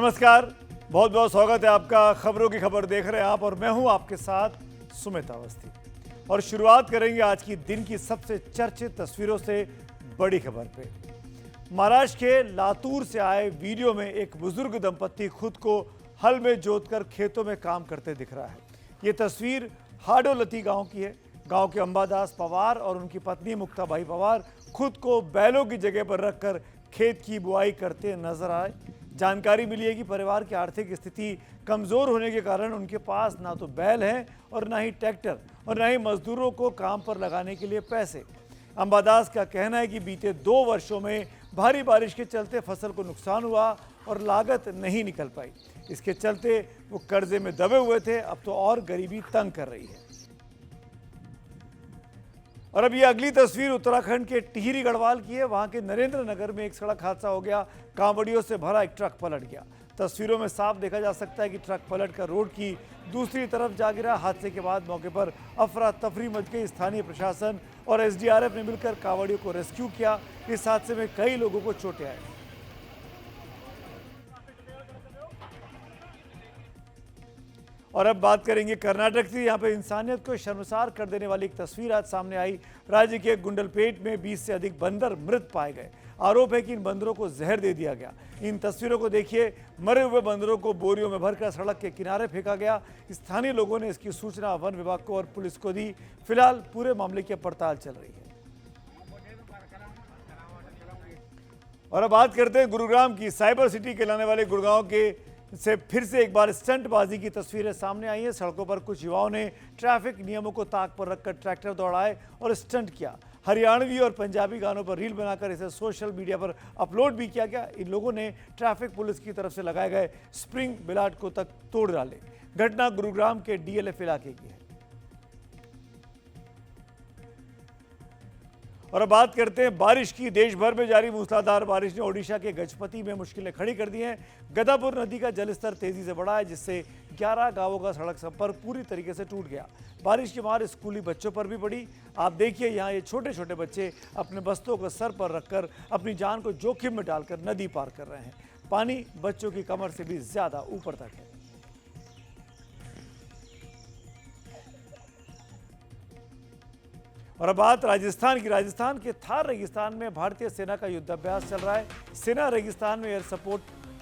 नमस्कार, बहुत बहुत स्वागत है आपका। खबरों की खबर देख रहे हैं आप और मैं हूं आपके साथ सुमित अवस्थी। और शुरुआत करेंगे आज की दिन की सबसे चर्चित तस्वीरों से बड़ी खबर पे। महाराष्ट्र के लातूर से आए वीडियो में एक बुजुर्ग दंपत्ति खुद को हल में जोतकर खेतों में काम करते दिख रहा है। ये तस्वीर हाडोलती गांव की है। गांव के अंबादास पवार और उनकी पत्नी मुक्ताबाई पवार खुद को बैलों की जगह पर रखकर खेत की बुआई करते नजर आए। जानकारी मिली है कि परिवार की आर्थिक स्थिति कमज़ोर होने के कारण उनके पास ना तो बैल हैं और ना ही ट्रैक्टर और ना ही मजदूरों को काम पर लगाने के लिए पैसे। अंबादास का कहना है कि बीते 2 वर्षों में भारी बारिश के चलते फसल को नुकसान हुआ और लागत नहीं निकल पाई। इसके चलते वो कर्जे में दबे हुए थे। अब तो और गरीबी तंग कर रही है। और अब ये अगली तस्वीर उत्तराखंड के टिहरी गढ़वाल की है। वहां के नरेंद्र नगर में एक सड़क हादसा हो गया। कांवड़ियों से भरा एक ट्रक पलट गया। तस्वीरों में साफ देखा जा सकता है कि ट्रक पलट कर रोड की दूसरी तरफ जा गिरा। हादसे के बाद मौके पर अफरा तफरी मच गई। स्थानीय प्रशासन और एसडीआरएफ ने मिलकर कांवड़ियों को रेस्क्यू किया। इस हादसे में कई लोगों को चोटें आई। और अब बात करेंगे कर्नाटक से। यहाँ पे इंसानियत को शर्मसार कर देने वाली एक तस्वीर आज सामने आई। राज्य के गुंडलपेट में 20 से अधिक बंदर मृत पाए गए। आरोप है कि इन बंदरों को जहर दे दिया गया। इन तस्वीरों को देखिए। मरे हुए बंदरों को बोरियों में भरकर सड़क के किनारे फेंका गया। स्थानीय लोगों ने इसकी सूचना वन विभाग को और पुलिस को दी। फिलहाल पूरे मामले की पड़ताल चल रही है। और अब बात करते हैं गुरुग्राम की। साइबर सिटी कहलाने वाले गुड़गांव के से फिर से एक बार स्टंटबाजी की तस्वीरें सामने आई हैं। सड़कों पर कुछ युवाओं ने ट्रैफिक नियमों को ताक पर रखकर ट्रैक्टर दौड़ाए और स्टंट किया। हरियाणवी और पंजाबी गानों पर रील बनाकर इसे सोशल मीडिया पर अपलोड भी किया गया। इन लोगों ने ट्रैफिक पुलिस की तरफ से लगाए गए स्प्रिंग ब्लाट को तक तोड़ डाले। घटना गुरुग्राम के डीएलएफ इलाके की है। और अब बात करते हैं बारिश की। देश भर में जारी मूसलाधार बारिश ने ओडिशा के गजपति में मुश्किलें खड़ी कर दी हैं। गदापुर नदी का जलस्तर तेजी से बढ़ा है, जिससे 11 गांवों का सड़क संपर्क पूरी तरीके से टूट गया। बारिश की मार स्कूली बच्चों पर भी पड़ी। आप देखिए, यहाँ ये छोटे छोटे बच्चे अपने बस्तों को सर पर रखकर अपनी जान को जोखिम में डालकर नदी पार कर रहे हैं। पानी बच्चों की कमर से भी ज्यादा ऊपर तक है। और अब बात राजस्थान की। राजस्थान के थार रेगिस्तान में भारतीय सेना का युद्धाभ्यास चल रहा है। सेना रेगिस्तान में एयर सपोर्ट,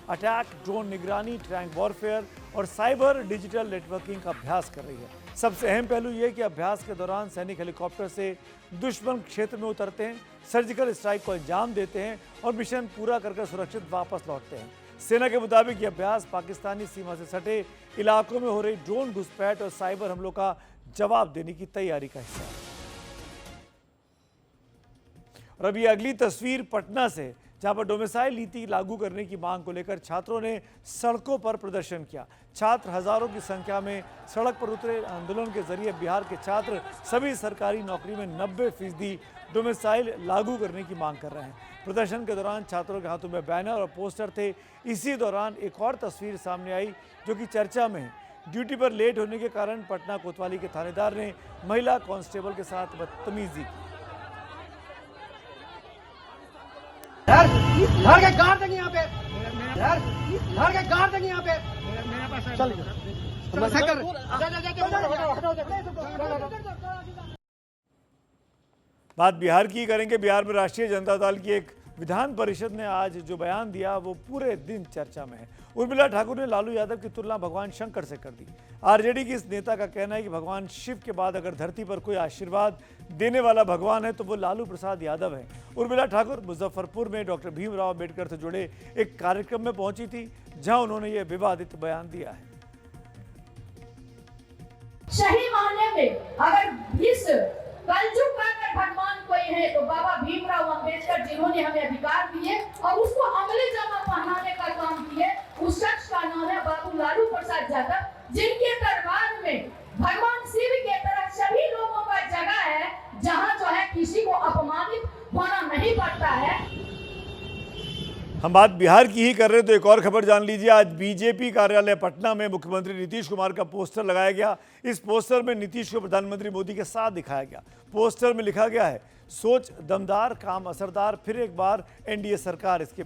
अटैक, ड्रोन निगरानी, टैंक वॉरफेयर और साइबर डिजिटल नेटवर्किंग का अभ्यास कर रही है। सबसे अहम पहलू यह कि अभ्यास के दौरान सैनिक हेलीकॉप्टर से दुश्मन क्षेत्र में उतरते हैं, सर्जिकल स्ट्राइक को अंजाम देते हैं और मिशन पूरा कर सुरक्षित वापस लौटते हैं। सेना के मुताबिक यह अभ्यास पाकिस्तानी सीमा से सटे इलाकों में हो रही ड्रोन घुसपैठ और साइबर हमलों का जवाब देने की तैयारी का हिस्सा है। और अभी अगली तस्वीर पटना से, जहां पर डोमिसाइल नीति लागू करने की मांग को लेकर छात्रों ने सड़कों पर प्रदर्शन किया। छात्र हजारों की संख्या में सड़क पर उतरे। आंदोलन के जरिए बिहार के छात्र सभी सरकारी नौकरी में 90% डोमिसाइल लागू करने की मांग कर रहे हैं। प्रदर्शन के दौरान छात्रों के हाथों में बैनर और पोस्टर थे। इसी दौरान एक और तस्वीर सामने आई जो कि चर्चा में है। ड्यूटी पर लेट होने के कारण पटना कोतवाली के थानेदार ने महिला कांस्टेबल के साथ बदतमीजी की। घर के गार्ड देंगे यहाँ पे, घर के गार्ड देंगे यहाँ पे। चल बात बिहार की करेंगे। बिहार में राष्ट्रीय जनता दल की एक विधान परिषद ने आज जो बयान दिया वो पूरे दिन चर्चा में है। उर्मिला ठाकुर ने लालू यादव की तुलना भगवान शंकर से कर दी। आरजेडी की इस नेता का कहना है कि भगवान शिव के बाद अगर धरती पर कोई आशीर्वाद देने वाला भगवान है तो वो लालू प्रसाद यादव है। उर्मिला ठाकुर मुजफ्फरपुर में डॉक्टर भीमराव अम्बेडकर से जुड़े एक कार्यक्रम में पहुंची थी, जहां उन्होंने ये विवादित बयान दिया है। सही मायने में अगर इस कलयुग का अगर भगवान कोई है तो बाबा भीमराव अम्बेडकर, जिन्होंने हमें अधिकार दिए और उसको अमली जामा पहनाने का काम किए, उस शख्स का नाम है बाबू लालू प्रसाद यादव, जिनके दरबार में भगवान शिव के तरह सभी लोगों का जगह है, जहाँ जो है किसी को अपमानित होना नहीं पड़ता है। हम बात बिहार की ही कर रहे हैं तो एक और खबर जान लीजिए। आज बीजेपी कार्यालय पटना में मुख्यमंत्री नीतीश कुमार का पोस्टर लगाया गया। इस पोस्टर में नीतीश को प्रधानमंत्री मोदी के साथ दिखाया गया। पोस्टर में लिखा गया है, सोच दमदार, काम असरदार, फिर एक बार एनडीए सरकार। इसके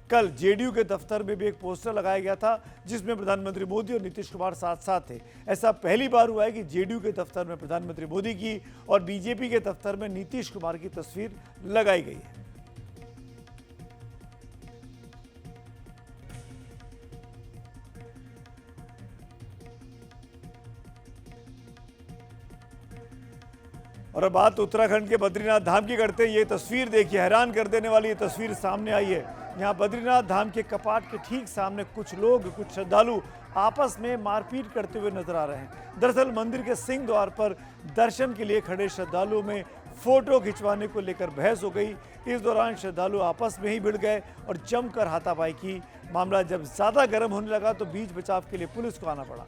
कल जेडीयू के दफ्तर में भी एक पोस्टर लगाया गया था जिसमें प्रधानमंत्री मोदी और नीतीश कुमार साथ साथ थे। ऐसा पहली बार हुआ है कि जेडीयू के दफ्तर में प्रधानमंत्री मोदी की और बीजेपी के दफ्तर में नीतीश कुमार की तस्वीर लगाई गई है। और अब बात उत्तराखंड के बद्रीनाथ धाम की करते हैं। ये तस्वीर देखिए, हैरान कर देने वाली ये तस्वीर सामने आई है। यहाँ बद्रीनाथ धाम के कपाट के ठीक सामने कुछ लोग, कुछ श्रद्धालु आपस में मारपीट करते हुए नजर आ रहे हैं। दरअसल मंदिर के सिंह द्वार पर दर्शन के लिए खड़े श्रद्धालुओं में फोटो खिंचवाने को लेकर बहस हो गई। इस दौरान श्रद्धालु आपस में ही भिड़ गए और जमकर हाथापाई की। मामला जब ज्यादा गर्म होने लगा तो बीच बचाव के लिए पुलिस को आना पड़ा।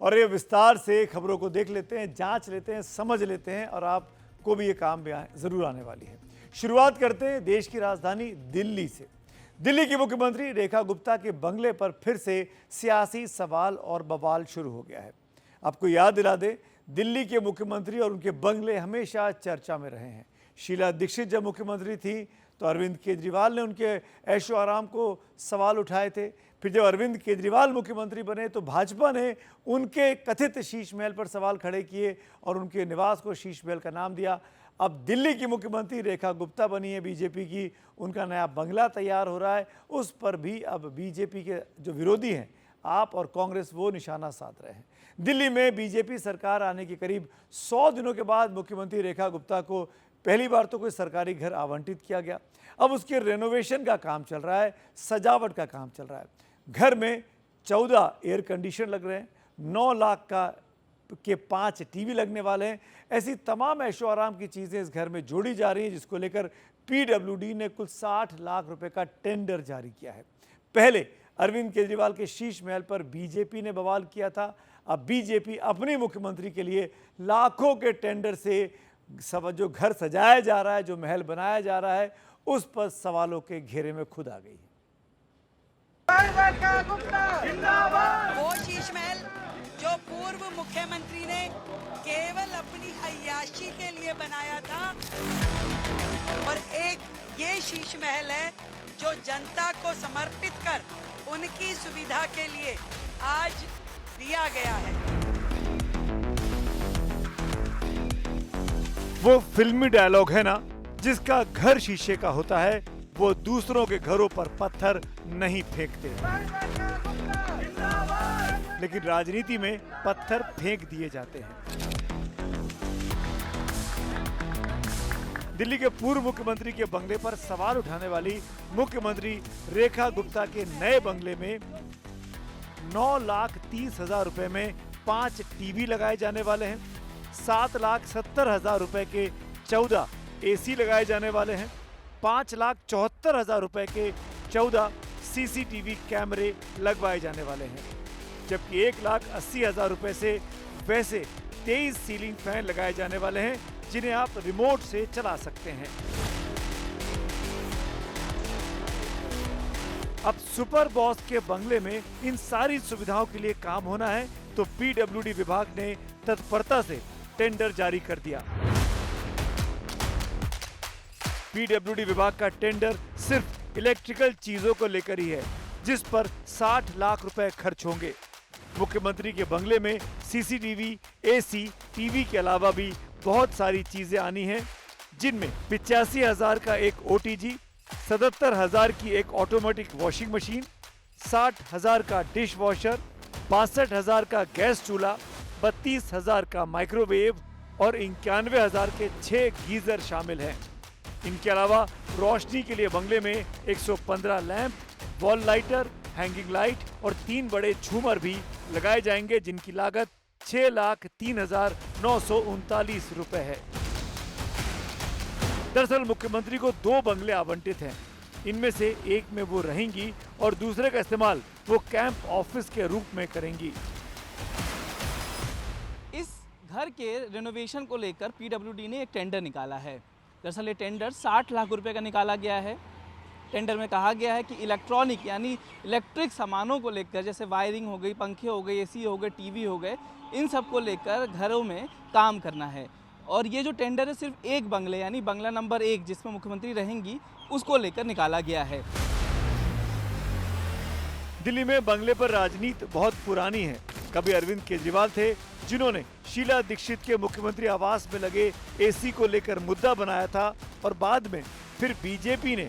और ये विस्तार से खबरों को देख लेते हैं, जांच लेते हैं, समझ लेते हैं और आपको भी ये काम में जरूर आने वाली है। शुरुआत करते हैं देश की राजधानी दिल्ली से। दिल्ली की मुख्यमंत्री रेखा गुप्ता के बंगले पर फिर से सियासी सवाल और बवाल शुरू हो गया है। आपको याद दिला दें, दिल्ली के मुख्यमंत्री और उनके बंगले हमेशा चर्चा में रहे हैं। शीला दीक्षित जब मुख्यमंत्री थी तो अरविंद केजरीवाल ने उनके ऐशो आराम को सवाल उठाए थे। फिर जब अरविंद केजरीवाल मुख्यमंत्री बने तो भाजपा ने उनके कथित शीश महल पर सवाल खड़े किए और उनके निवास को शीश महल का नाम दिया। अब दिल्ली की मुख्यमंत्री रेखा गुप्ता बनी है बीजेपी की, उनका नया बंगला तैयार हो रहा है। उस पर भी अब बीजेपी के जो विरोधी हैं, आप और कांग्रेस, वो निशाना साध रहे हैं। दिल्ली में बीजेपी सरकार आने के करीब 100 दिनों के बाद मुख्यमंत्री रेखा गुप्ता को पहली बार तो कोई सरकारी घर आवंटित किया गया। अब उसके रेनोवेशन का काम चल रहा है, सजावट का काम चल रहा है। घर में 14 एयर कंडीशनर लग रहे हैं, 9 लाख के 5 टीवी लगने वाले हैं। ऐसी तमाम ऐशो आराम की चीज़ें इस घर में जोड़ी जा रही हैं, जिसको लेकर पीडब्ल्यूडी ने कुल 60 लाख रुपए का टेंडर जारी किया है। पहले अरविंद केजरीवाल के शीश महल पर बीजेपी ने बवाल किया था। अब बीजेपी अपने मुख्यमंत्री के लिए लाखों के टेंडर से जो घर सजाया जा रहा है, जो महल बनाया जा रहा है, उस पर सवालों के घेरे में खुद आ गई है। वो शीश महल जो पूर्व मुख्यमंत्री ने केवल अपनी अय्याशी के लिए बनाया था, और एक ये शीश महल है जो जनता को समर्पित कर उनकी सुविधा के लिए आज दिया गया है। वो फिल्मी डायलॉग है ना, जिसका घर शीशे का होता है, वो दूसरों के घरों पर पत्थर नहीं फेंकते, लेकिन राजनीति में पत्थर फेंक दिए जाते हैं। दिल्ली के पूर्व मुख्यमंत्री के बंगले पर सवाल उठाने वाली मुख्यमंत्री रेखा गुप्ता के नए बंगले में 9,30,000 रुपए में 5 टीवी लगाए जाने वाले हैं। 7,70,000 रुपए के 14 एसी लगाए जाने वाले हैं। 5,74,000 रुपए के 14 सीसीटीवी कैमरे लगवाए जाने वाले हैं, जबकि 1,80,000 रुपए से वैसे 23 सीलिंग फैन लगाए जाने वाले हैं, जिन्हें आप रिमोट से चला सकते हैं। अब सुपर बॉस के बंगले में इन सारी सुविधाओं के लिए काम होना है, तो पीडब्ल्यूडी विभाग ने तत्परता से टेंडर जारी कर दिया। पीडब्ल्यूडी विभाग का टेंडर सिर्फ इलेक्ट्रिकल चीजों को लेकर ही है, जिस पर 60 लाख रुपए खर्च होंगे। मुख्यमंत्री के बंगले में सीसीटीवी, एसी, टीवी के अलावा भी बहुत सारी चीजें आनी हैं, जिनमें 85,000 का एक ओटीजी, 77,000 की एक ऑटोमेटिक वॉशिंग मशीन, 60,000 का डिश वॉशर, 62,000 का गैस चूल्हा, 32,000 का माइक्रोवेव और 91,000 के 6 गीजर शामिल हैं। इनके अलावा रोशनी के लिए बंगले में 115 lamp, wall lighter, hanging light और 3 बड़े झूमर भी लगाए जाएंगे, जिनकी लागत 6,03,939 रुपए है। दरअसल मुख्यमंत्री को 2 बंगले आवंटित हैं। इनमें से एक में वो रहेंगी और दूसरे का इस्तेमाल वो कैंप ऑफिस के रूप में करेंगी। इस घर के रेनोवेशन को लेकर पीडब्ल्यूडी ने एक टेंडर निकाला है। दरअसल ये टेंडर 60 लाख रुपए का निकाला गया है। टेंडर में कहा गया है कि इलेक्ट्रॉनिक यानी इलेक्ट्रिक सामानों को लेकर, जैसे वायरिंग हो गई, पंखे हो गए, एसी हो गए, टीवी हो गए, इन सब को लेकर घरों में काम करना है। और ये जो टेंडर है सिर्फ एक बंगले यानी बंगला नंबर 1 जिसमें मुख्यमंत्री रहेंगी उसको लेकर निकाला गया है। दिल्ली में बंगले पर राजनीति बहुत पुरानी है। कभी अरविंद केजरीवाल थे जिन्होंने शीला दीक्षित के मुख्यमंत्री आवास में लगे एसी को लेकर मुद्दा बनाया था और बाद में फिर बीजेपी ने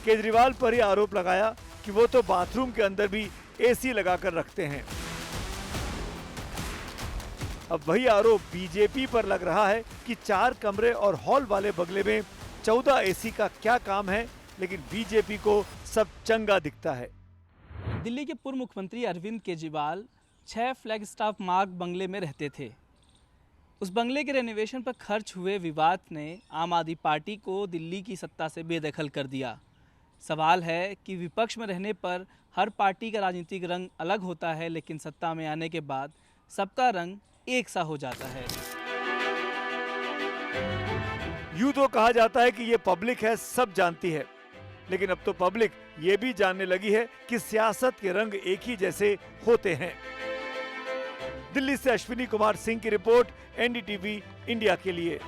केजरीवाल पर ही आरोप लगाया कि वो तो बाथरूम के अंदर भी एसी लगाकर रखते हैं। अब वही आरोप बीजेपी पर लग रहा है कि 4 कमरे और हॉल वाले बंगले में 14 एसी का क्या काम है, लेकिन बीजेपी को सब चंगा दिखता है। दिल्ली के पूर्व मुख्यमंत्री अरविंद केजरीवाल 6 फ्लैग स्टाफ मार्ग बंगले में रहते थे। उस बंगले के रेनोवेशन पर खर्च हुए विवाद ने आम आदमी पार्टी को दिल्ली की सत्ता से बेदखल कर दिया। सवाल है कि विपक्ष में रहने पर हर पार्टी का राजनीतिक रंग अलग होता है, लेकिन सत्ता में आने के बाद सबका रंग एक सा हो जाता है। यूं तो कहा जाता है कि ये पब्लिक है, सब जानती है, लेकिन अब तो पब्लिक ये भी जानने लगी है कि सियासत के रंग एक ही जैसे होते हैं। दिल्ली से अश्विनी कुमार सिंह की रिपोर्ट, एनडीटीवी इंडिया के लिए।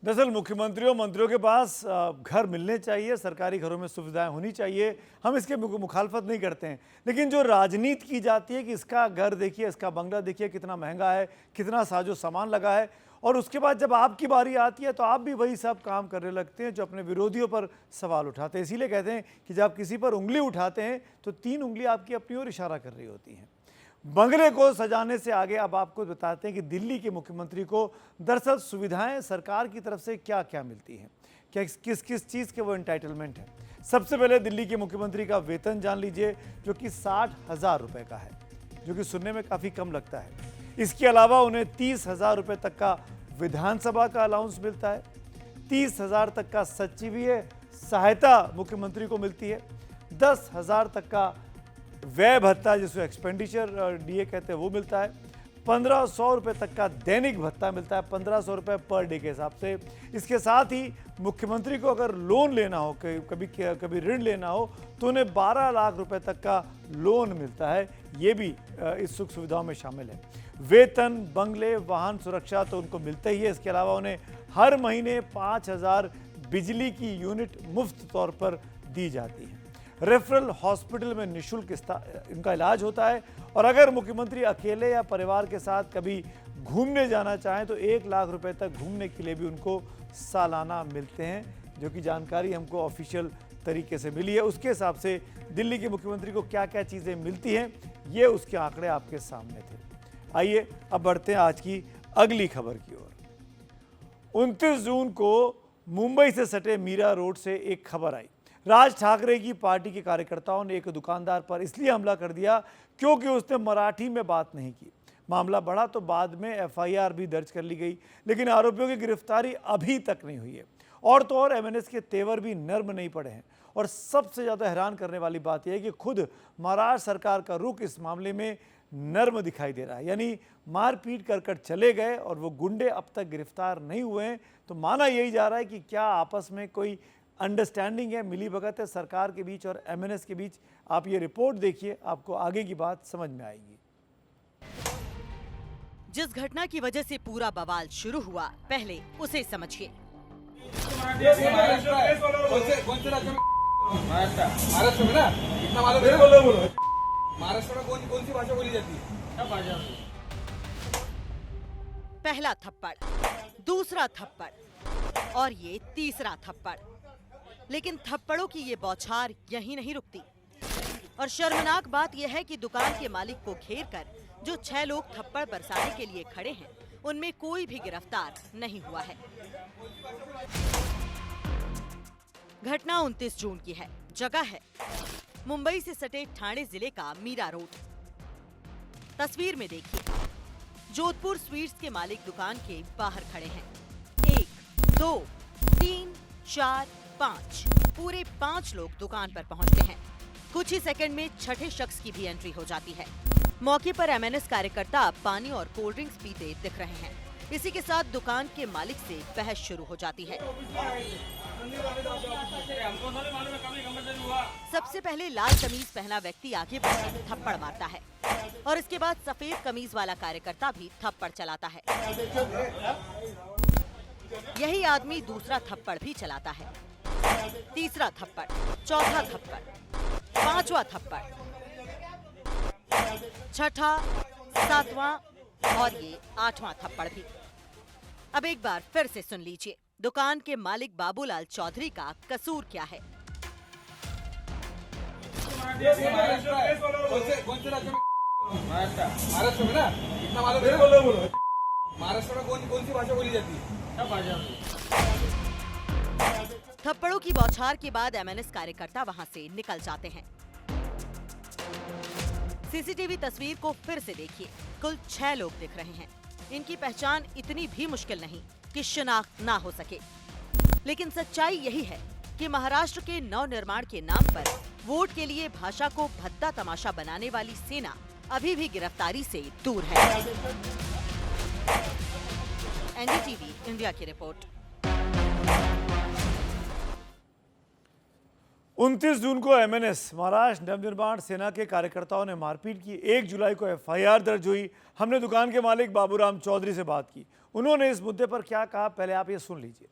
दरअसल मुख्यमंत्रियों मंत्रियों के पास घर मिलने चाहिए, सरकारी घरों में सुविधाएं होनी चाहिए, हम इसके मुखालफत नहीं करते हैं, लेकिन जो राजनीति की जाती है कि इसका घर देखिए, इसका बंगला देखिए कितना महंगा है, कितना साजो सामान लगा है, और उसके बाद जब आपकी बारी आती है तो आप भी वही सब काम करने लगते हैं जो अपने विरोधियों पर सवाल उठाते हैं। इसीलिए कहते हैं कि जब किसी पर उंगली उठाते हैं तो 3 उंगली आपकी अपनी ओर इशारा कर रही होती हैं। बंगले को सजाने से आगे अब आपको बताते हैं कि दिल्ली के मुख्यमंत्री को दरअसल सुविधाएं सरकार की तरफ से क्या क्या मिलती हैं, क्या किस किस चीज़ के वो एंटाइटलमेंट है। सबसे पहले दिल्ली के मुख्यमंत्री का वेतन जान लीजिए, जो कि 60,000 रुपये का है, जो कि सुनने में काफ़ी कम लगता है। इसके अलावा उन्हें 30,000 रुपये तक का विधानसभा का अलाउंस मिलता है, 30,000 तक का सचिवीय सहायता मुख्यमंत्री को मिलती है, 10,000 तक का व्यय भत्ता जिसको एक्सपेंडिचर डीए कहते हैं वो मिलता है, 1,500 रुपये तक का दैनिक भत्ता मिलता है, 1,500 रुपये पर डे के हिसाब से। इसके साथ ही मुख्यमंत्री को अगर लोन लेना हो, कभी ऋण लेना हो, तो उन्हें 12 लाख रुपए तक का लोन मिलता है। ये भी इस सुख सुविधाओं में शामिल है। वेतन, बंगले, वाहन सुरक्षा तो उनको मिलता ही है। इसके अलावा उन्हें हर महीने 5,000 बिजली की यूनिट मुफ्त तौर पर दी जाती है। रेफरल हॉस्पिटल में निःशुल्क इनका इलाज होता है, और अगर मुख्यमंत्री अकेले या परिवार के साथ कभी घूमने जाना चाहें तो 1 लाख रुपए तक घूमने के लिए भी उनको सालाना मिलते हैं, जो कि जानकारी हमको ऑफिशियल तरीके से मिली है। उसके हिसाब से दिल्ली के मुख्यमंत्री को क्या क्या चीज़ें मिलती हैं, ये उसके आंकड़े आपके सामने थे। आइए अब बढ़ते हैं आज की अगली खबर की ओर। 29 जून को मुंबई से सटे मीरा रोड से एक खबर आई। राज ठाकरे की पार्टी के कार्यकर्ताओं ने एक दुकानदार पर इसलिए हमला कर दिया क्योंकि उसने मराठी में बात नहीं की। मामला बढ़ा तो बाद में एफआईआर भी दर्ज कर ली गई, लेकिन आरोपियों की गिरफ्तारी अभी तक नहीं हुई है। और तो और एमएनएस के तेवर भी नर्म नहीं पड़े हैं। और सबसे ज़्यादा हैरान करने वाली बात यह है कि खुद महाराष्ट्र सरकार का रुख इस मामले में नर्म दिखाई दे रहा है, यानी मारपीट कर चले गए और वो गुंडे अब तक गिरफ्तार नहीं हुए हैं। तो माना यही जा रहा है कि क्या आपस में कोई अंडरस्टैंडिंग है, मिली भगत है सरकार के बीच और एमएनएस के बीच। आप ये रिपोर्ट देखिए, आपको आगे की बात समझ में आएगी। जिस घटना की वजह से पूरा बवाल शुरू हुआ, पहले उसे समझिए। महाराष्ट्र में ना इतना मालूम है, महाराष्ट्र में कौन सी भाषा बोली जाती है? पहला थप्पड़, दूसरा थप्पड़ और ये तीसरा थप्पड़। लेकिन थप्पड़ों की ये बौछार यहीं नहीं रुकती। और शर्मनाक बात यह है कि दुकान के मालिक को घेर कर जो 6 लोग थप्पड़ बरसाने के लिए खड़े हैं, उनमें कोई भी गिरफ्तार नहीं हुआ है। घटना 29 जून की है। जगह है मुंबई से सटे ठाणे जिले का मीरा रोड। तस्वीर में देखिए, जोधपुर स्वीट्स के मालिक दुकान के बाहर खड़े हैं। 1, 2, 3, 4, 5 पूरे 5 लोग दुकान पर पहुंचते हैं। कुछ ही सेकंड में छठे शख्स की भी एंट्री हो जाती है। मौके पर एमएनएस कार्यकर्ता पानी और कोल्ड ड्रिंक्स पीते दिख रहे हैं। इसी के साथ दुकान के मालिक से बहस शुरू हो जाती है। सबसे पहले लाल कमीज पहना व्यक्ति आगे बढ़कर थप्पड़ मारता है और इसके बाद सफेद कमीज वाला कार्यकर्ता भी थप्पड़ चलाता है। यही आदमी दूसरा थप्पड़ भी चलाता है, तीसरा थप्पड़, चौथा थप्पड़, पांचवा थप्पड़, छठा, सातवां और ये 8वां थप्पड़ भी। अब एक बार फिर से सुन लीजिए दुकान के मालिक बाबूलाल चौधरी का कसूर क्या है। कौन से राज्य में? महाराष्ट्र में ना, इतना मालूम है? महाराष्ट्र में कौन सी भाषा बोली जाती है? थप्पड़ों की बौछार के बाद एमएनएस कार्यकर्ता वहां से निकल जाते हैं। सीसीटीवी तस्वीर को फिर से देखिए, कुल 6 लोग दिख रहे हैं। इनकी पहचान इतनी भी मुश्किल नहीं कि शिनाख्त ना हो सके, लेकिन सच्चाई यही है कि महाराष्ट्र के नवनिर्माण के नाम पर वोट के लिए भाषा को भद्दा तमाशा बनाने वाली सेना अभी भी गिरफ्तारी से दूर है। एनडीटीवी इंडिया की रिपोर्ट। 29 जून को एमएनएस महाराष्ट्र नवनिर्माण सेना के कार्यकर्ताओं ने मारपीट की। 1 जुलाई को एफआईआर दर्ज हुई। हमने दुकान के मालिक बाबूराम चौधरी से बात की। उन्होंने इस मुद्दे पर क्या कहा, पहले आप ये सुन लीजिए।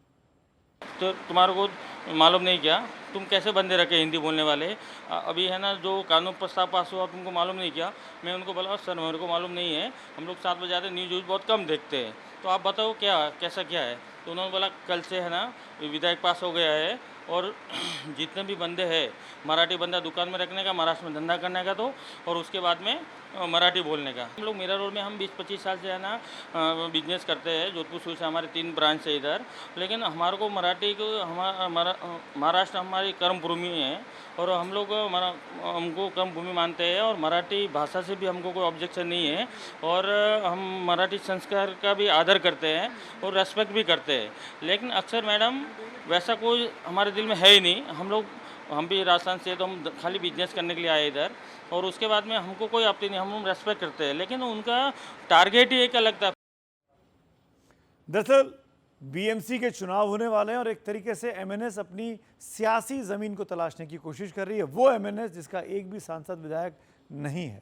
तो तुम्हारे को मालूम नहीं क्या, तुम कैसे बंदे रखे हिंदी बोलने वाले? अभी है ना जो कानून प्रस्ताव पास हुआ, तुमको मालूम नहीं क्या? मैं उनको बोला सर मेरे को मालूम नहीं है, हम लोग 7 बजे आते, न्यूज़ बहुत कम देखते हैं, तो आप बताओ क्या कैसा क्या है? तो उन्होंने बोला कल से है ना विधेयक पास हो गया है और जितने भी बंदे हैं मराठी बंदा दुकान में रखने का, महाराष्ट्र में धंधा करने का, तो और उसके बाद में मराठी बोलने का। हम लोग मीरा रोड में हम 20-25 साल से है ना बिजनेस करते हैं। जोधपुर सूरत से हमारे 3 ब्रांच है इधर, लेकिन हमारे को मराठी को महाराष्ट्र हमारी कर्मभूमि है और हम लोग हमको कर्मभूमि मानते हैं और मराठी भाषा से भी हमको कोई ऑब्जेक्शन नहीं है और हम मराठी संस्कार का भी आदर करते हैं और रेस्पेक्ट भी करते हैं। लेकिन अक्सर मैडम वैसा कोई हमारे दिल में है ही नहीं। हम भी राजस्थान से, तो हम खाली बिजनेस करने के लिए आए इधर और उसके बाद में हमको कोई आपत्ति नहीं, हम रेस्पेक्ट करते हैं, लेकिन उनका टारगेट ही एक अलग था। दरअसल बीएमसी के चुनाव होने वाले हैं और एक तरीके से एमएनएस अपनी सियासी जमीन को तलाशने की कोशिश कर रही है। वो एमएनएस जिसका एक भी सांसद विधायक नहीं है।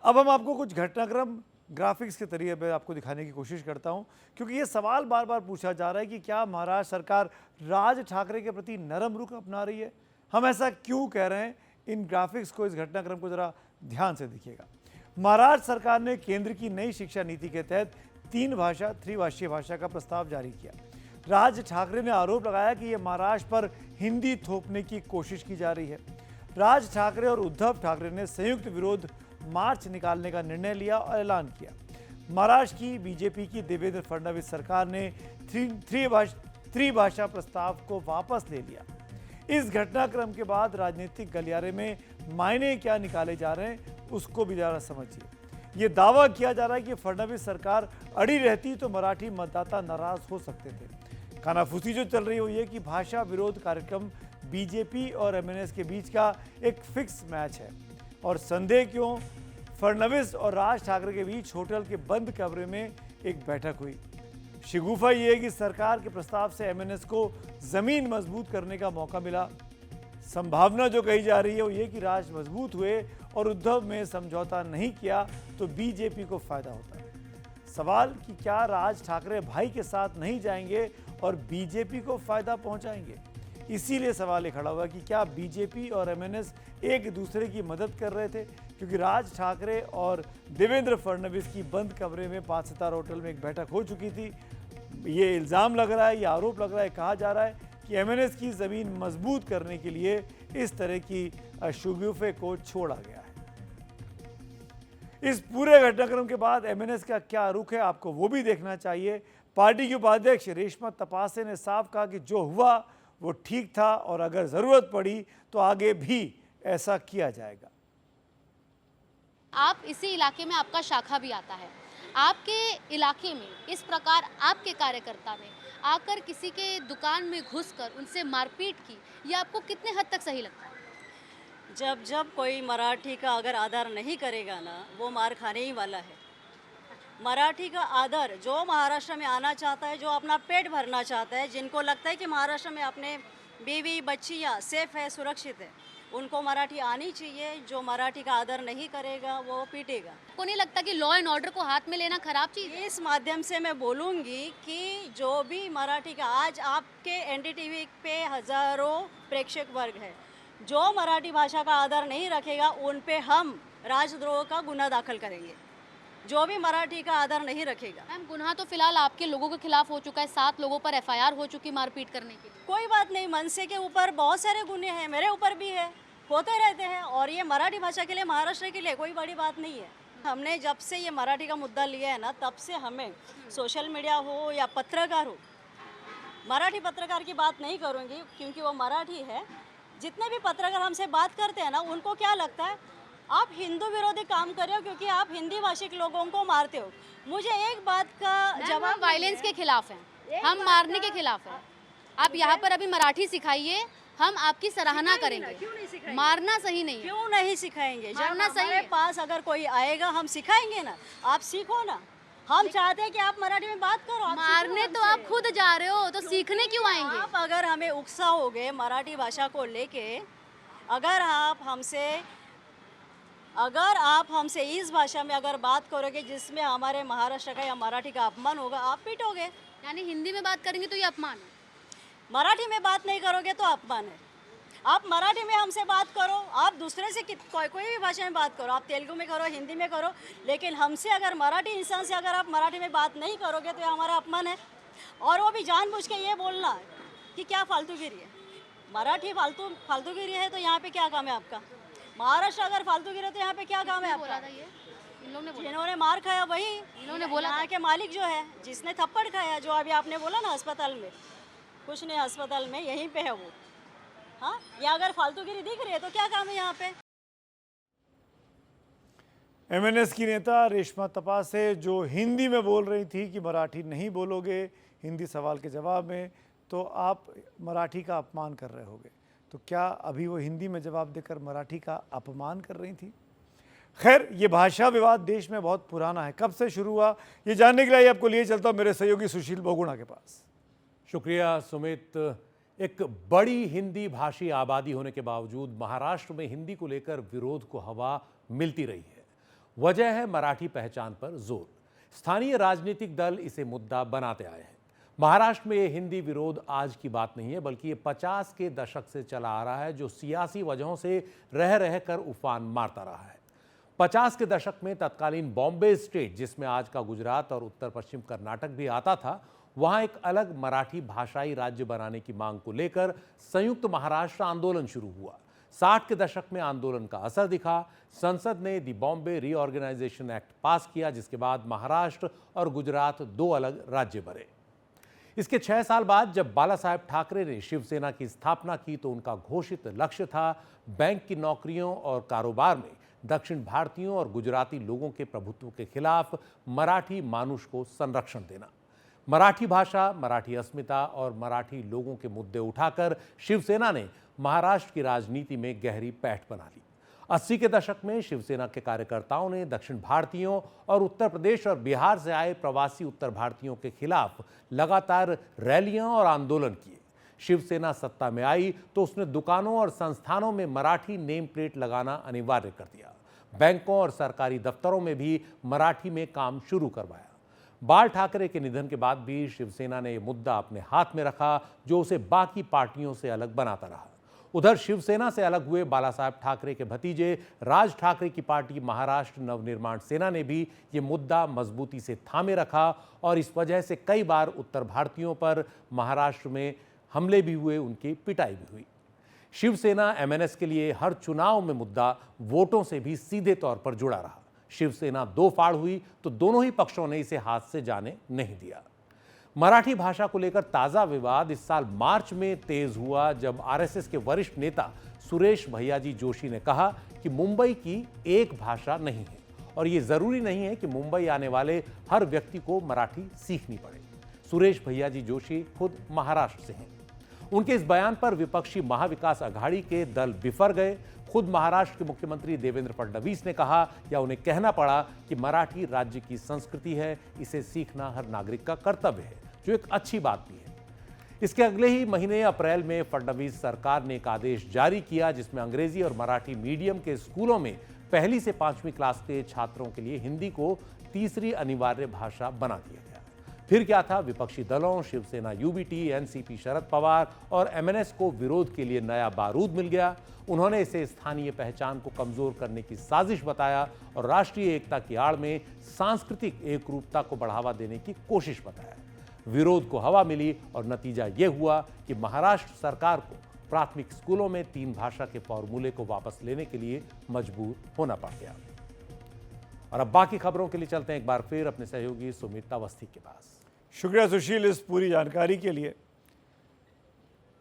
अब हम आपको कुछ घटनाक्रम ग्राफिक्स के तरीके पर आपको दिखाने की कोशिश करता हूं, क्योंकि ये सवाल बार बार पूछा जा रहा है कि क्या महाराष्ट्र सरकार राज ठाकरे के प्रति नरम रुख अपना रही है। हम ऐसा क्यों कह रहे हैं, इन ग्राफिक्स को, इस घटनाक्रम को जरा ध्यान से देखिएगा। महाराष्ट्र सरकार ने केंद्र की नई शिक्षा नीति के तहत 3 त्रिभाषीय भाषा का प्रस्ताव जारी किया। राज ठाकरे ने आरोप लगाया कि यह महाराष्ट्र पर हिंदी थोपने की कोशिश की जा रही है। राज ठाकरे और उद्धव ठाकरे ने संयुक्त विरोध मार्च निकालने का निर्णय लिया और ऐलान किया। महाराष्ट्र की बीजेपी की देवेंद्र फडणवीस सरकार ने त्रिभाषा प्रस्ताव को वापस ले लिया। इस घटनाक्रम के बाद राजनीतिक गलियारे में मायने क्या निकाले जा रहे हैं, उसको भी जरा समझिए। ये दावा किया जा रहा है कि फडणवीस सरकार अड़ी रहती तो मराठी मतदाता नाराज हो सकते थे। कानाफूसी जो चल रही है वो ये कि भाषा विरोध कार्यक्रम बीजेपी और एमएनएस के बीच का एक फिक्स मैच है। और संदेह क्यों, फडणवीस और राज ठाकरे के बीच होटल के बंद कमरे में एक बैठक हुई। शिगुफा ये है कि सरकार के प्रस्ताव से एमएनएस को जमीन मजबूत करने का मौका मिला। संभावना जो कही जा रही है वो ये कि राज मजबूत हुए और उद्धव में समझौता नहीं किया तो बीजेपी को फायदा होता है। सवाल कि क्या राज ठाकरे भाई के साथ नहीं जाएंगे और बीजेपी को फायदा पहुंचाएंगे। इसीलिए सवाल ये खड़ा हुआ कि क्या बीजेपी और एमएनएस एक दूसरे की मदद कर रहे थे, क्योंकि राज ठाकरे और देवेंद्र फडणवीस की बंद कमरे में 5 सितारा होटल में एक बैठक हो चुकी थी। ये इल्ज़ाम लग रहा है, ये आरोप लग रहा है, कहा जा रहा है कि एमएनएस की ज़मीन मजबूत करने के लिए इस तरह की शगुफे को छोड़ा गया है। इस पूरे घटनाक्रम के बाद एमएनएस का क्या रुख है, आपको वो भी देखना चाहिए। पार्टी की उपाध्यक्ष रेशमा तपासे ने साफ कहा कि जो हुआ वो ठीक था और अगर ज़रूरत पड़ी तो आगे भी ऐसा किया जाएगा। आप इसी इलाके में, आपका शाखा भी आता है, आपके इलाके में इस प्रकार आपके कार्यकर्ता ने आकर किसी के दुकान में घुसकर उनसे मारपीट की, ये आपको कितने हद तक सही लगता है? जब कोई मराठी का अगर आदर नहीं करेगा ना, वो मार खाने ही वाला है। मराठी का आदर जो महाराष्ट्र में आना चाहता है, जो अपना पेट भरना चाहता है, जिनको लगता है कि महाराष्ट्र में अपने बीवी बच्चियाँ सेफ है, सुरक्षित है। उनको मराठी आनी चाहिए। जो मराठी का आदर नहीं करेगा वो पीटेगा। आपको नहीं लगता कि लॉ एंड ऑर्डर को हाथ में लेना खराब चीज है? इस माध्यम से मैं बोलूँगी कि जो भी मराठी का, आज आपके एनडीटीवी पे हजारों प्रेक्षक वर्ग है, जो मराठी भाषा का आदर नहीं रखेगा उन पे हम राजद्रोह का गुना दाखिल करेंगे। जो भी मराठी का आदर नहीं रखेगा। मैम, गुनाह तो फिलहाल आपके लोगों के खिलाफ हो चुका है, 7 लोगों पर एफआईआर हो चुकी मारपीट करने के लिए। कोई बात नहीं, मनसे के ऊपर बहुत सारे गुने हैं, मेरे ऊपर भी है, होते रहते हैं। और ये मराठी भाषा के लिए, महाराष्ट्र के लिए कोई बड़ी बात नहीं है। हमने जब से ये मराठी का मुद्दा लिया है ना, तब से हमें सोशल मीडिया हो या पत्रकार हो, मराठी पत्रकार की बात नहीं करूँगी क्योंकि वो मराठी है। जितने भी पत्रकार हमसे बात करते हैं ना, उनको क्या लगता है आप हिंदू विरोधी काम कर रहे हो क्योंकि आप हिंदी भाषिक लोगों को मारते हो। मुझे एक बात का जवाब, वायलेंस के खिलाफ हैं, हम मारने के खिलाफ हैं। आप यहाँ पर अभी मराठी सिखाइए, हम आपकी सराहना करेंगे। क्यों नहीं सिखाएंगे? मारना सही नहीं है। क्यों नहीं सिखाएंगे? मारना सही है। पास अगर कोई आएगा हम सिखाएंगे ना, आप सीखो ना। हम चाहते हैं कि आप मराठी में बात करो। आप मारने तो आप खुद जा रहे हो, तो सीखने क्यों आएंगे? आप अगर हमें उकसाओगे मराठी भाषा को लेके, अगर आप हमसे इस भाषा में अगर बात करोगे जिसमें हमारे महाराष्ट्र का या मराठी का अपमान होगा, आप पीटोगे। यानी हिंदी में बात करेंगे तो ये अपमान है। मराठी में बात नहीं करोगे तो अपमान है। आप मराठी में हमसे बात करो, आप दूसरे से कोई भी भाषा में बात करो, आप तेलुगु में करो, हिंदी में करो, लेकिन हमसे अगर मराठी इंसान से अगर आप मराठी में बात नहीं करोगे तो ये हमारा अपमान है। और वो भी जानबूझ के ये बोलना कि क्या फालतूगिरी है। मराठी फालतूगिरी है तो यहाँ पे क्या काम है आपका? महाराष्ट्र अगर फालतूगिरी है तो यहाँ पे क्या काम है आपका? जिन्होंने मार खाया वही इन्होंने बोला, यहाँ के मालिक जो है, जिसने थप्पड़ खाया, जो अभी आपने बोला ना अस्पताल में, कुछ नहीं अस्पताल में, यहीं पे है वो। हाँ, या अगर फालतूगिरी दिख रही है तो क्या काम है यहाँ पे? एमएनएस की नेता रेशमा तपासे जो हिंदी में बोल रही थी कि मराठी नहीं बोलोगे हिंदी सवाल के जवाब में तो आप मराठी का अपमान कर रहे होगे, तो क्या अभी वो हिंदी में जवाब देकर मराठी का अपमान कर रही थी? खैर, ये भाषा विवाद देश में बहुत पुराना है। कब से शुरू हुआ ये जानने के लिए आपको लिए चलता हूँ मेरे सहयोगी सुशील बहुगुणा के पास। शुक्रिया सुमित। एक बड़ी हिंदी भाषी आबादी होने के बावजूद महाराष्ट्र में हिंदी को लेकर विरोध को हवा मिलती रही है। वजह है मराठी पहचान पर जोर। स्थानीय राजनीतिक दल इसे मुद्दा बनाते आए हैं। महाराष्ट्र में ये हिंदी विरोध आज की बात नहीं है, बल्कि ये 50 के दशक से चला आ रहा है, जो सियासी वजहों से रह रह कर उफान मारता रहा है। 50 के दशक में तत्कालीन बॉम्बे स्टेट, जिसमें आज का गुजरात और उत्तर पश्चिम कर्नाटक भी आता था, वहां एक अलग मराठी भाषाई राज्य बनाने की मांग को लेकर संयुक्त महाराष्ट्र आंदोलन शुरू हुआ। 60 के दशक में आंदोलन का असर दिखा। संसद ने दी बॉम्बे रीऑर्गेनाइजेशन एक्ट पास किया, जिसके बाद महाराष्ट्र और गुजरात 2 अलग राज्य बने। इसके 6 साल बाद जब बाला साहेब ठाकरे ने शिवसेना की स्थापना की तो उनका घोषित लक्ष्य था बैंक की नौकरियों और कारोबार में दक्षिण भारतीयों और गुजराती लोगों के प्रभुत्व के खिलाफ मराठी मानुष को संरक्षण देना। मराठी भाषा, मराठी अस्मिता और मराठी लोगों के मुद्दे उठाकर शिवसेना ने महाराष्ट्र की राजनीति में गहरी पैठ बना ली। 80 के दशक में शिवसेना के कार्यकर्ताओं ने दक्षिण भारतीयों और उत्तर प्रदेश और बिहार से आए प्रवासी उत्तर भारतीयों के खिलाफ लगातार रैलियां और आंदोलन किए। शिवसेना सत्ता में आई तो उसने दुकानों और संस्थानों में मराठी नेम प्लेट लगाना अनिवार्य कर दिया। बैंकों और सरकारी दफ्तरों में भी मराठी में काम शुरू करवाया। बाल ठाकरे के निधन के बाद भी शिवसेना ने यह मुद्दा अपने हाथ में रखा, जो उसे बाकी पार्टियों से अलग बनाता रहा। उधर शिवसेना से अलग हुए बाला साहेब ठाकरे के भतीजे राज ठाकरे की पार्टी महाराष्ट्र नवनिर्माण सेना ने भी ये मुद्दा मजबूती से थामे रखा और इस वजह से कई बार उत्तर भारतीयों पर महाराष्ट्र में हमले भी हुए, उनकी पिटाई भी हुई। शिवसेना एमएनएस के लिए हर चुनाव में मुद्दा वोटों से भी सीधे तौर पर जुड़ा रहा। शिवसेना 2 फाड़ हुई तो दोनों ही पक्षों ने इसे हाथ से जाने नहीं दिया। मराठी भाषा को लेकर ताजा विवाद इस साल मार्च में तेज हुआ, जब आरएसएस के वरिष्ठ नेता सुरेश भैयाजी जोशी ने कहा कि मुंबई की एक भाषा नहीं है और ये जरूरी नहीं है कि मुंबई आने वाले हर व्यक्ति को मराठी सीखनी पड़े। सुरेश भैयाजी जोशी खुद महाराष्ट्र से हैं। उनके इस बयान पर विपक्षी महाविकास अघाड़ी के दल बिफर गए। खुद महाराष्ट्र के मुख्यमंत्री देवेंद्र फडणवीस ने कहा या उन्हें कहना पड़ा कि मराठी राज्य की संस्कृति है, इसे सीखना हर नागरिक का कर्तव्य है, जो एक अच्छी बात भी है। इसके अगले ही महीने अप्रैल में फडणवीस सरकार ने एक आदेश जारी किया जिसमें अंग्रेजी और मराठी मीडियम के स्कूलों में पहली से 5वीं क्लास के छात्रों के लिए हिंदी को तीसरी अनिवार्य भाषा बना दिया गया। फिर क्या था, विपक्षी दलों शिवसेना यूबीटी, एनसीपी शरद पवार और एमएनएस को विरोध के लिए नया बारूद मिल गया। उन्होंने इसे स्थानीय पहचान को कमजोर करने की साजिश बताया और राष्ट्रीय एकता की आड़ में सांस्कृतिक एकरूपता को बढ़ावा देने की कोशिश बताया। विरोध को हवा मिली और नतीजा यह हुआ कि महाराष्ट्र सरकार को प्राथमिक स्कूलों में 3 भाषा के फॉर्मूले को वापस लेने के लिए मजबूर होना पड़ गया। और अब बाकी खबरों के लिए चलते हैं एक बार फिर अपने सहयोगी सुमित अवस्थी के पास। शुक्रिया सुशील इस पूरी जानकारी के लिए।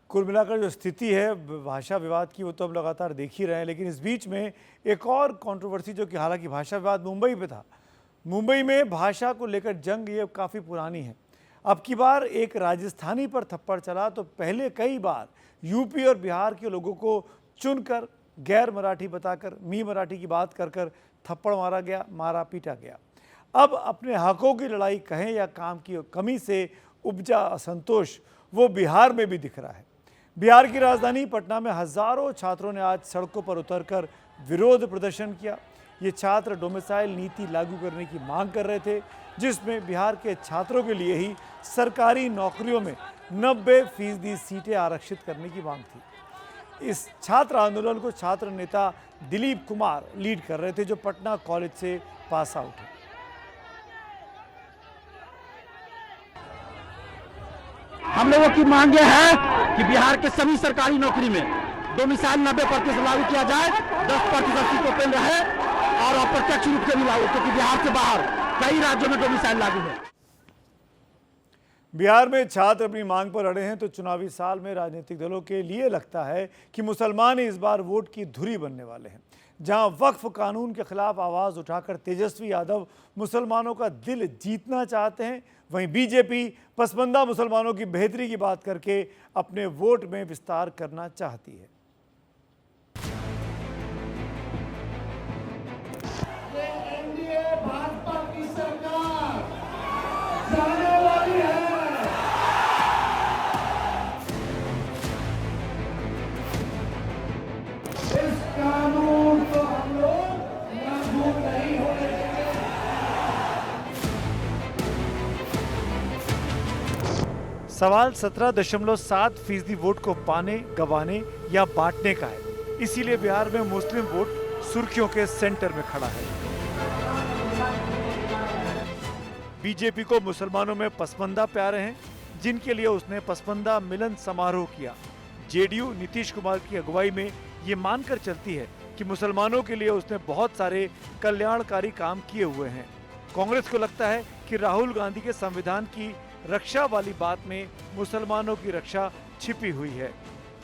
कुल मिलाकर जो स्थिति है भाषा विवाद की वो तो अब लगातार देख ही रहे हैं, लेकिन इस बीच में एक और कंट्रोवर्सी जो कि हालांकि भाषा विवाद मुंबई पे था। मुंबई में भाषा को लेकर जंग ये काफ़ी पुरानी है। अब की बार एक राजस्थानी पर थप्पड़ चला तो पहले कई बार यूपी और बिहार के लोगों को चुनकर गैर मराठी बताकर मी मराठी की बात कर कर थप्पड़ मारा पीटा गया। अब अपने हकों की लड़ाई कहें या काम की कमी से उपजा असंतोष वो बिहार में भी दिख रहा है। बिहार की राजधानी पटना में हजारों छात्रों ने आज सड़कों पर उतरकर विरोध प्रदर्शन किया। ये छात्र डोमिसाइल नीति लागू करने की मांग कर रहे थे, जिसमें बिहार के छात्रों के लिए ही सरकारी नौकरियों में 90% सीटें आरक्षित करने की मांग थी। इस छात्र आंदोलन को छात्र नेता दिलीप कुमार लीड कर रहे थे, जो पटना कॉलेज से पास आउट है। हम लोगों की मांगे है कि बिहार के सभी सरकारी नौकरी में डोमिसाइल 90% लागू किया जाए, 10% सीट ओपन रहे और अप्रत्यक्ष रूप से भी लागू, क्योंकि बिहार से बाहर कई राज्यों में डोमिसाइल लागू है। बिहार में छात्र अपनी मांग पर अड़े हैं तो चुनावी साल में राजनीतिक दलों के लिए लगता है कि मुसलमान इस बार वोट की धुरी बनने वाले हैं। जहां वक्फ कानून के खिलाफ आवाज उठाकर तेजस्वी यादव मुसलमानों का दिल जीतना चाहते हैं, वहीं बीजेपी पसमानदा मुसलमानों की बेहतरी की बात करके अपने वोट में विस्तार करना चाहती है। एनडीए भाजपा की सरकार जाने वाली है। इस कानून को हम लोग लागू नहीं होने देंगे। सवाल 17.7% वोट को पाने, गंवाने या बांटने का है। इसीलिए बिहार में मुस्लिम वोट सुर्खियों के सेंटर में खड़ा है। बीजेपी को मुसलमानों में पसमानदा प्यारे हैं, जिनके लिए उसने पसमानदा मिलन समारोह किया। जेडीयू नीतीश कुमार की अगुवाई में ये मानकर चलती है कि मुसलमानों के लिए उसने बहुत सारे कल्याणकारी काम किए हुए हैं। कांग्रेस को लगता है कि राहुल गांधी के संविधान की रक्षा वाली बात में मुसलमानों की रक्षा छिपी हुई है।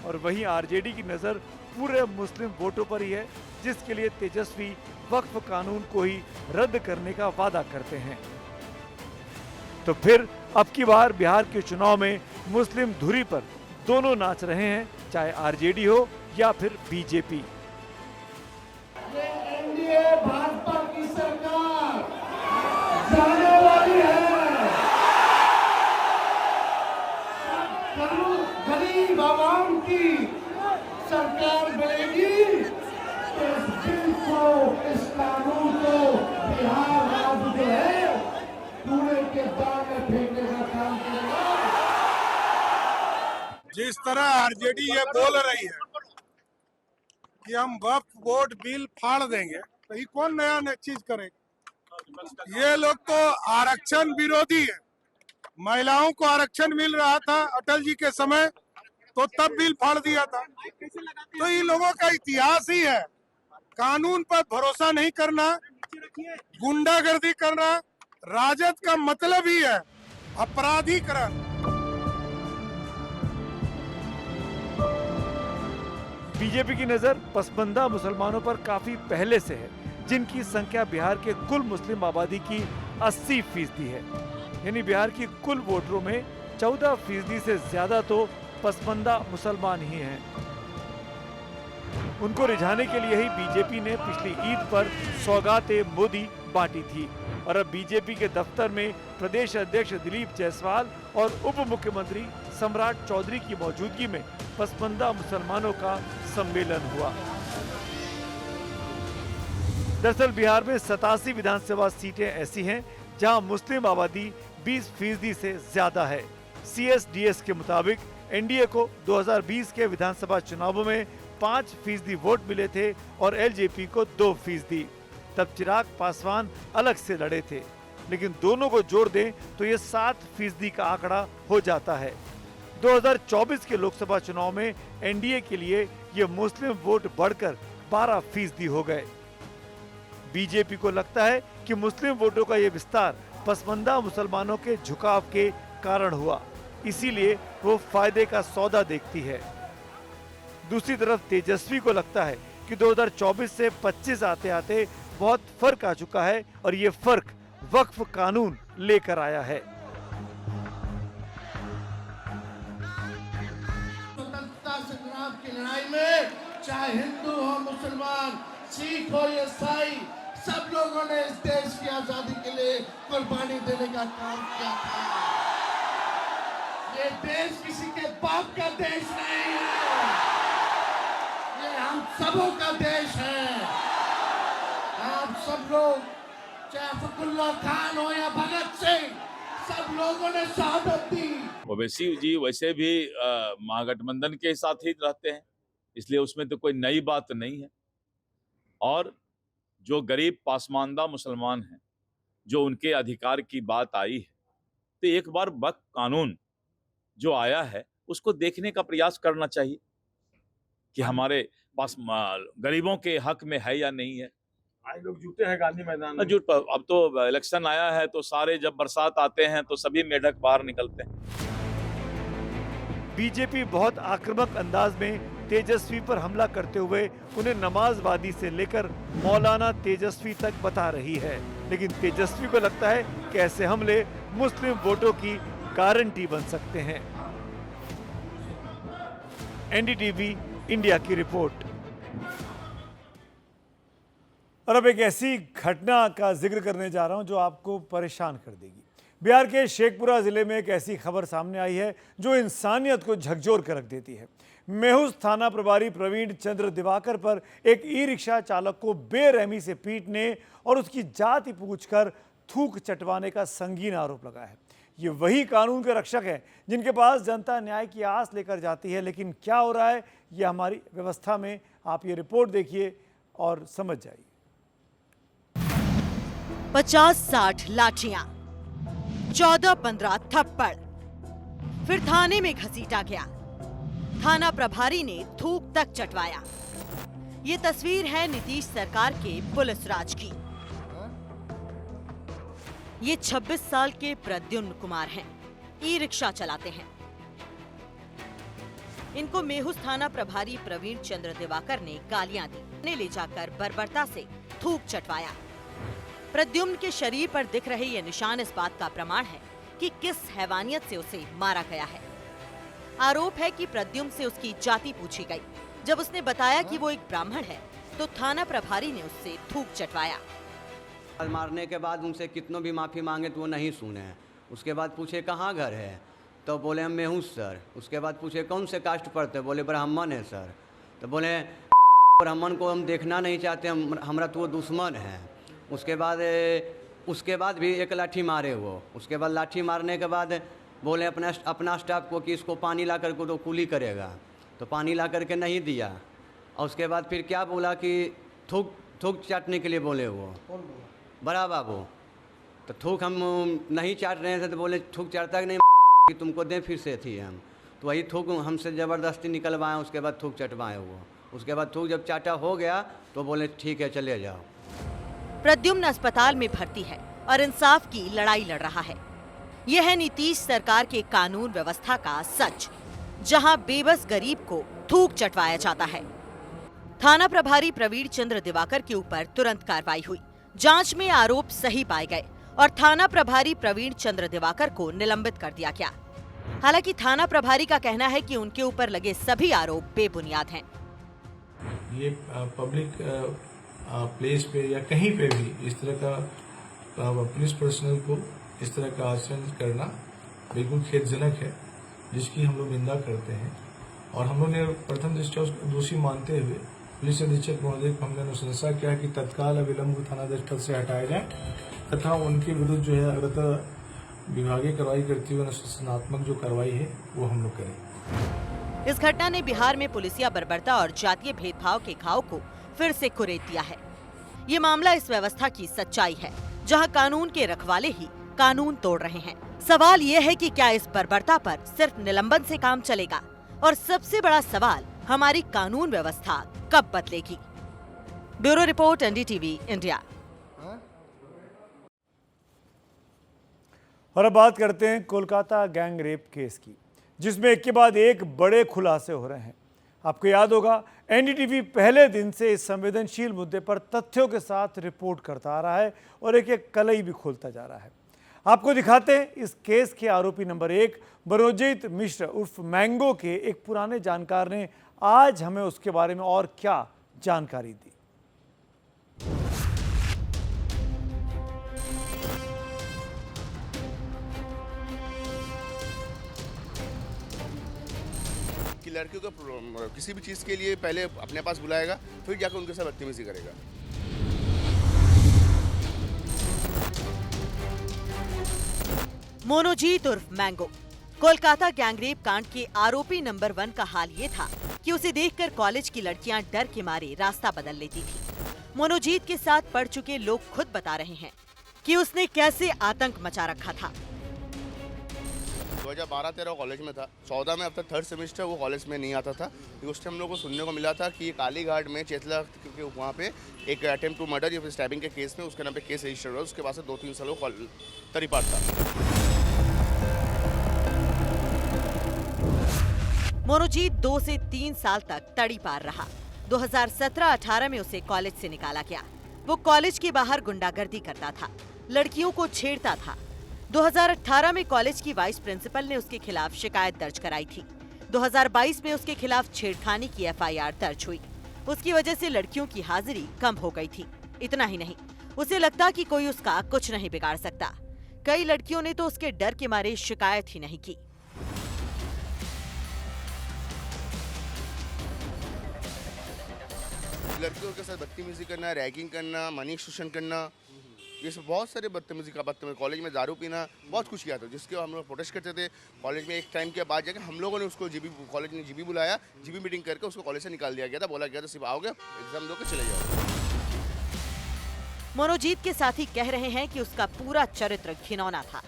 और वहीं आरजेडी की नज़र पूरे मुस्लिम वोटों पर ही है, जिसके लिए तेजस्वी वक्फ कानून को ही रद्द करने का वादा करते हैं। तो फिर अब की बार बिहार के चुनाव में मुस्लिम धुरी पर दोनों नाच रहे हैं, चाहे आरजेडी हो या फिर बीजेपी। एनडीए भाजपा की सरकार जाने वाली है। गरीब आवाम की सरकार बनेगी तो इस बिल को, इस कानून को बिहार राज्य जो है कूड़े के दाग में फेंकने का काम करेगा। जिस तरह आरजेडी ये बोल रही है कि हम वक्फ बोर्ड बिल फाड़ देंगे, तो ये कौन नया चीज करेगा? ये लोग तो आरक्षण विरोधी है। महिलाओं को आरक्षण मिल रहा था अटल जी के समय, तो तब बिल फाड़ दिया था। तो ये लोगों का इतिहास ही है, कानून पर भरोसा नहीं करना, गुंडागर्दी करना। राजद का मतलब ही है अपराधीकरण। बीजेपी की नजर पसमानदा मुसलमानों पर काफी पहले से है, जिनकी संख्या बिहार के कुल मुस्लिम आबादी की 80% है। यानी बिहार की कुल वोटरों में 14% से ज्यादा तो पसमानदा मुसलमान ही हैं। उनको रिझाने के लिए ही बीजेपी ने पिछली ईद पर सौगाते मोदी बांटी थी। और अब बीजेपी के दफ्तर में प्रदेश अध्यक्ष दिलीप जायसवाल और उप मुख्यमंत्री सम्राट चौधरी की मौजूदगी में पसमानदा मुसलमानों का सम्मेलन हुआ। दरअसल बिहार में 87 विधानसभा सीटें ऐसी हैं जहां मुस्लिम आबादी 20% से ज्यादा है। CSDS के मुताबिक एनडीए को 2020 के विधानसभा चुनावों में 5% वोट मिले थे और एलजेपी को 2%। तब चिराग पासवान अलग से लड़े थे, लेकिन दोनों को जोड़ दें तो ये 7% का आंकड़ा हो जाता है। 2024 के लोकसभा चुनाव में एनडीए के लिए ये मुस्लिम वोट बढ़कर 12% हो गए। बीजेपी को लगता है कि मुस्लिम वोटों का ये विस्तार पसमानदा मुसलमानों के झुकाव के कारण हुआ, इसीलिए वो फायदे का सौदा देखती है। दूसरी तरफ तेजस्वी को लगता है कि 2024 से 25 आते आते बहुत फर्क आ चुका है और ये फर्क वक्फ कानून लेकर आया है। स्वतंत्रता संग्राम की लड़ाई में चाहे हिंदू हो, मुसलमान, सिख हो या ईसाई, सब लोगों ने इस देश की आजादी के लिए कुर्बानी देने का काम किया था। ये देश किसी के बाप का देश नहीं है, ये हम सबों का देश है। आप सब लोग, चाहे फखरुल्लाह खान हो या भगत सिंह, सब लोगों ने शहादत दी। ओवैसी जी वैसे भी महागठबंधन के साथ ही रहते हैं, इसलिए उसमें तो कोई नई बात नहीं है। और जो गरीब पासमानदा मुसलमान हैं, जो उनके अधिकार की बात आई है, तो एक बार वक्फ कानून जो आया है उसको देखने का प्रयास करना चाहिए कि हमारे पास गरीबों के हक में है या नहीं है। आज लोग जुटे हैं गांधी मैदान में। जुट अब तो इलेक्शन आया है तो सारे, जब बरसात आते हैं तो सभी मेढक बाहर निकलते हैं। बीजेपी बहुत आक्रामक अंदाज में तेजस्वी पर हमला करते हुए उन्हें नमाजवादी से लेकर मौलाना तेजस्वी तक बता रही है, लेकिन तेजस्वी को लगता है कि ऐसे हमले मुस्लिम वोटों की गारंटी बन सकते हैं। एनडीटीवी इंडिया की रिपोर्ट। और अब एक ऐसी घटना का जिक्र करने जा रहा हूं जो आपको परेशान कर देगी। बिहार के शेखपुरा जिले में एक ऐसी खबर सामने आई है जो इंसानियत को झकझोर कर रख देती है। मेहुस थाना प्रभारी प्रवीण चंद्र दिवाकर पर एक ई रिक्शा चालक को बेरहमी से पीटने और उसकी जाति पूछकर थूक चटवाने का संगीन आरोप लगा है। ये वही कानून के रक्षक हैं जिनके पास जनता न्याय की आस लेकर जाती है, लेकिन क्या हो रहा है ये हमारी व्यवस्था में, आप ये रिपोर्ट देखिए और समझ जाइए। 50-60 लाठियां, 14-15 थप्पड़, फिर थाने में घसीटा गया। थाना प्रभारी ने थूक तक चटवाया। ये तस्वीर है नीतीश सरकार के पुलिस राज की। ये 26 साल के प्रद्युम्न कुमार हैं, ई रिक्शा चलाते हैं। इनको मेहुस थाना प्रभारी प्रवीण चंद्र दिवाकर ने गालियां दी, ले जाकर बर्बरता से थूक चटवाया। प्रद्युम्न के शरीर पर दिख रहे ये निशान इस बात का प्रमाण है कि किस हैवानियत से उसे मारा गया है। आरोप है कि प्रद्युम्न से उसकी जाति पूछी गई। जब उसने बताया कि वो एक ब्राह्मण है तो थाना प्रभारी ने उससे थूक चटवाया। मारने के बाद उनसे कितनों भी माफ़ी मांगे तो वो नहीं सुने। उसके बाद पूछे कहाँ घर है, तो बोले हम मेहुस सर। उसके बाद पूछे कौन से कास्ट पढ़ते, बोले ब्राह्मण है सर। तो बोले ब्राह्मण को हम देखना नहीं चाहते, हमारा तो वो दुश्मन है। उसके बाद भी एक लाठी मारे वो। उसके बाद लाठी मारने के बाद बोले अपना स्टाफ को कि इसको पानी ला करके तो कुली करेगा, तो पानी ला करके नहीं दिया। और उसके बाद फिर क्या बोला कि थूक चाटने के लिए बोले वो बड़ा बाबू। तो थूक हम नहीं चाट रहे थे तो बोले थूक चाटता कि नहीं कि तुमको दें फिर से थी हम। तो वही थूक हमसे ज़बरदस्ती निकलवाएं, उसके बाद थूक चटवाएं वो। उसके बाद थूक जब चाटा हो गया तो बोले ठीक है चले जाओ। प्रद्युम्न अस्पताल में भर्ती है और इंसाफ की लड़ाई लड़ रहा है। यह है नीतीश सरकार के कानून व्यवस्था का सच, जहां बेबस गरीब को थूक चटवाया जाता है। थाना प्रभारी प्रवीण चंद्र दिवाकर के ऊपर तुरंत कार्रवाई हुई। जांच में आरोप सही पाए गए और थाना प्रभारी प्रवीण चंद्र दिवाकर को निलंबित कर दिया गया। हालांकि थाना प्रभारी का कहना है कि उनके ऊपर लगे सभी आरोप बेबुनियाद हैं। ये पब्लिक प्लेस पे या कहीं पे भी इस तरह का पुलिस पर्सनल को इस तरह का आचरण करना बिल्कुल खेदजनक है जिसकी हम लोग निंदा करते हैं और हम लोग ने प्रथम दृष्टया उसको दोषी मानते हुए पुलिस अधीक्षक महोदय को हमने अनुशंसा किया कि तत्काल अविलंब थानाध्यक्ष पद से हटाया जाए तथा उनके विरुद्ध जो है अग्रता विभागीय कार्रवाई करते हुए अनुशासनात्मक जो कार्रवाई है वो हम लोग करें। इस घटना ने बिहार में पुलिसिया बर्बरता और जातीय भेदभाव के घाव को फिर से कुरेद दिया है। ये मामला इस व्यवस्था की सच्चाई है जहां कानून के रखवाले ही कानून तोड़ रहे हैं। सवाल ये है कि क्या इस बर्बरता पर सिर्फ निलंबन से काम चलेगा और सबसे बड़ा सवाल हमारी कानून व्यवस्था कब बदलेगी। Bureau report NDTV India. और अब बात करते हैं कोलकाता गैंग रेप केस की, जिसमें एक के बाद एक बड़े खुलासे हो रहे हैं। आपको याद होगा NDTV पहले दिन से इस संवेदनशील मुद्दे पर तथ्यों के साथ रिपोर्ट करता आ रहा है और एक एक कलई भी खोलता जा रहा है। आपको दिखाते हैं इस केस के आरोपी नंबर 1 मनोजीत मिश्र उर्फ मैंगो के एक पुराने जानकार ने आज हमें उसके बारे में और क्या जानकारी दी। कि लड़कियों को किसी भी चीज़ के लिए पहले अपने पास बुलाएगा, फिर जाकर उनके साथ बदतमीजी करेगा। मोनोजीत उर्फ मैंगो कोलकाता गैंगरेप कांड के आरोपी नंबर 1 का हाल ये था कि उसे देखकर कॉलेज की लड़कियां डर के मारे रास्ता बदल लेती थी। मोनोजीत के साथ पढ़ चुके लोग खुद बता रहे हैं कि उसने कैसे आतंक मचा रखा था। 2012-13 कॉलेज में था, 14 में अब तक 3rd सेमेस्टर वो कॉलेज में नहीं आता था। उस टाइम हम लोग को सुनने को मिला था कि कालीघाट में चेतला के वहाँ पे एक अटेम्प्ट टू मर्डर या फिर स्टैबिंग के केस में उसके नाम पे केस रजिस्टर हुआ। उसके बाद से 2-3 साल वो तरीपार था। मोनोजीत 2 से 3 साल तक तड़ी पार रहा। 2017-18 में उसे कॉलेज से निकाला गया। वो कॉलेज के बाहर गुंडागर्दी करता था, लड़कियों को छेड़ता था। 2018 में कॉलेज की वाइस प्रिंसिपल ने उसके खिलाफ शिकायत दर्ज कराई थी। 2022 में उसके खिलाफ छेड़खानी की FIR दर्ज हुई। उसकी वजह से लड़कियों की हाजिरी कम हो गई थी। इतना ही नहीं, उसे लगता कि कोई उसका कुछ नहीं बिगाड़ सकता। कई लड़कियों ने तो उसके डर के मारे शिकायत ही नहीं की। लड़कियों के साथ बदतमीजी करना, रैगिंग करना, मनी शोषण करना, ये सब बहुत सारे बदतमीजी कॉलेज में दारू पीना, बहुत कुछ किया था, जिसके हम लोग प्रोटेस्ट करते थे। कॉलेज में एक टाइम के बाद जाकर हम लोगों ने उसको कॉलेज ने जीबी बुलाया, जीबी मीटिंग करके उसको कॉलेज से निकाल दिया गया था। बोला गया था सिर्फ आओगे, एग्जाम दो के चले जाओ। मनोजीत के साथी कह रहे हैं कि उसका पूरा चरित्र घिनौना था,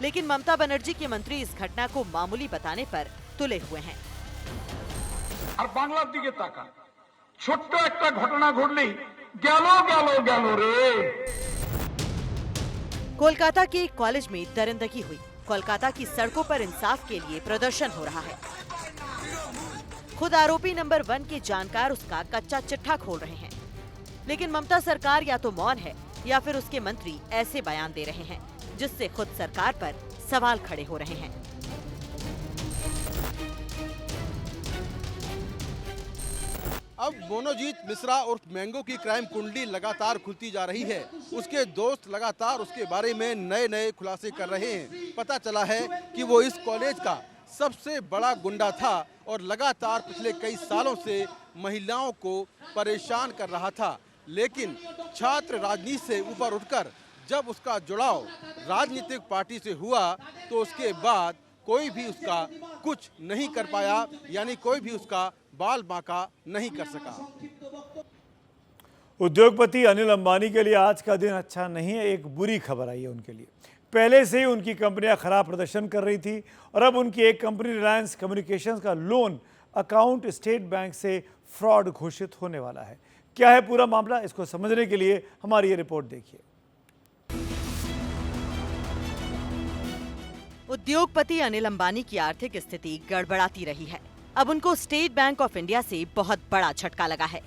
लेकिन ममता बनर्जी के मंत्री इस घटना को मामूली बताने पर तुले हुए हैं। और बांग्लार दिखे ताका ছোট্ট একটা ঘটনা ঘটলেই গেল গেল গেল রে। कोलकाता के एक कॉलेज में दरिंदगी हुई। कोलकाता की सड़कों पर इंसाफ के लिए प्रदर्शन हो रहा है। खुद आरोपी नंबर 1 के जानकार उसका कच्चा चिट्ठा खोल रहे हैं, लेकिन ममता सरकार या तो मौन है या फिर उसके मंत्री ऐसे बयान दे रहे हैं जिससे खुद सरकार पर सवाल खड़े हो रहे हैं। अब मोनोजीत मिश्रा उर्फ मैंगो की क्राइम कुंडली लगातार खुलती जा रही है। उसके दोस्त लगातार उसके बारे में नए नए खुलासे कर रहे हैं। पता चला है कि वो इस कॉलेज का सबसे बड़ा गुंडा था और लगातार पिछले कई सालों से महिलाओं को परेशान कर रहा था। लेकिन छात्र राजनीति से ऊपर उठकर जब उसका जुड़ाव राजनीतिक पार्टी से हुआ तो उसके बाद कोई भी उसका कुछ नहीं कर पाया, यानी कोई भी उसका बाल बांका नहीं कर सका। उद्योगपति अनिल अंबानी के लिए आज का दिन अच्छा नहीं है। एक बुरी खबर आई है उनके लिए। पहले से ही उनकी कंपनियां खराब प्रदर्शन कर रही थी और अब उनकी एक कंपनी रिलायंस कम्युनिकेशंस का लोन अकाउंट स्टेट बैंक से फ्रॉड घोषित होने वाला है। क्या है पूरा मामला, इसको समझने के लिए हमारी ये रिपोर्ट देखिए। उद्योगपति अनिल अंबानी की आर्थिक स्थिति गड़बड़ाती रही है। अब उनको स्टेट बैंक ऑफ इंडिया से बहुत बड़ा झटका लगा है।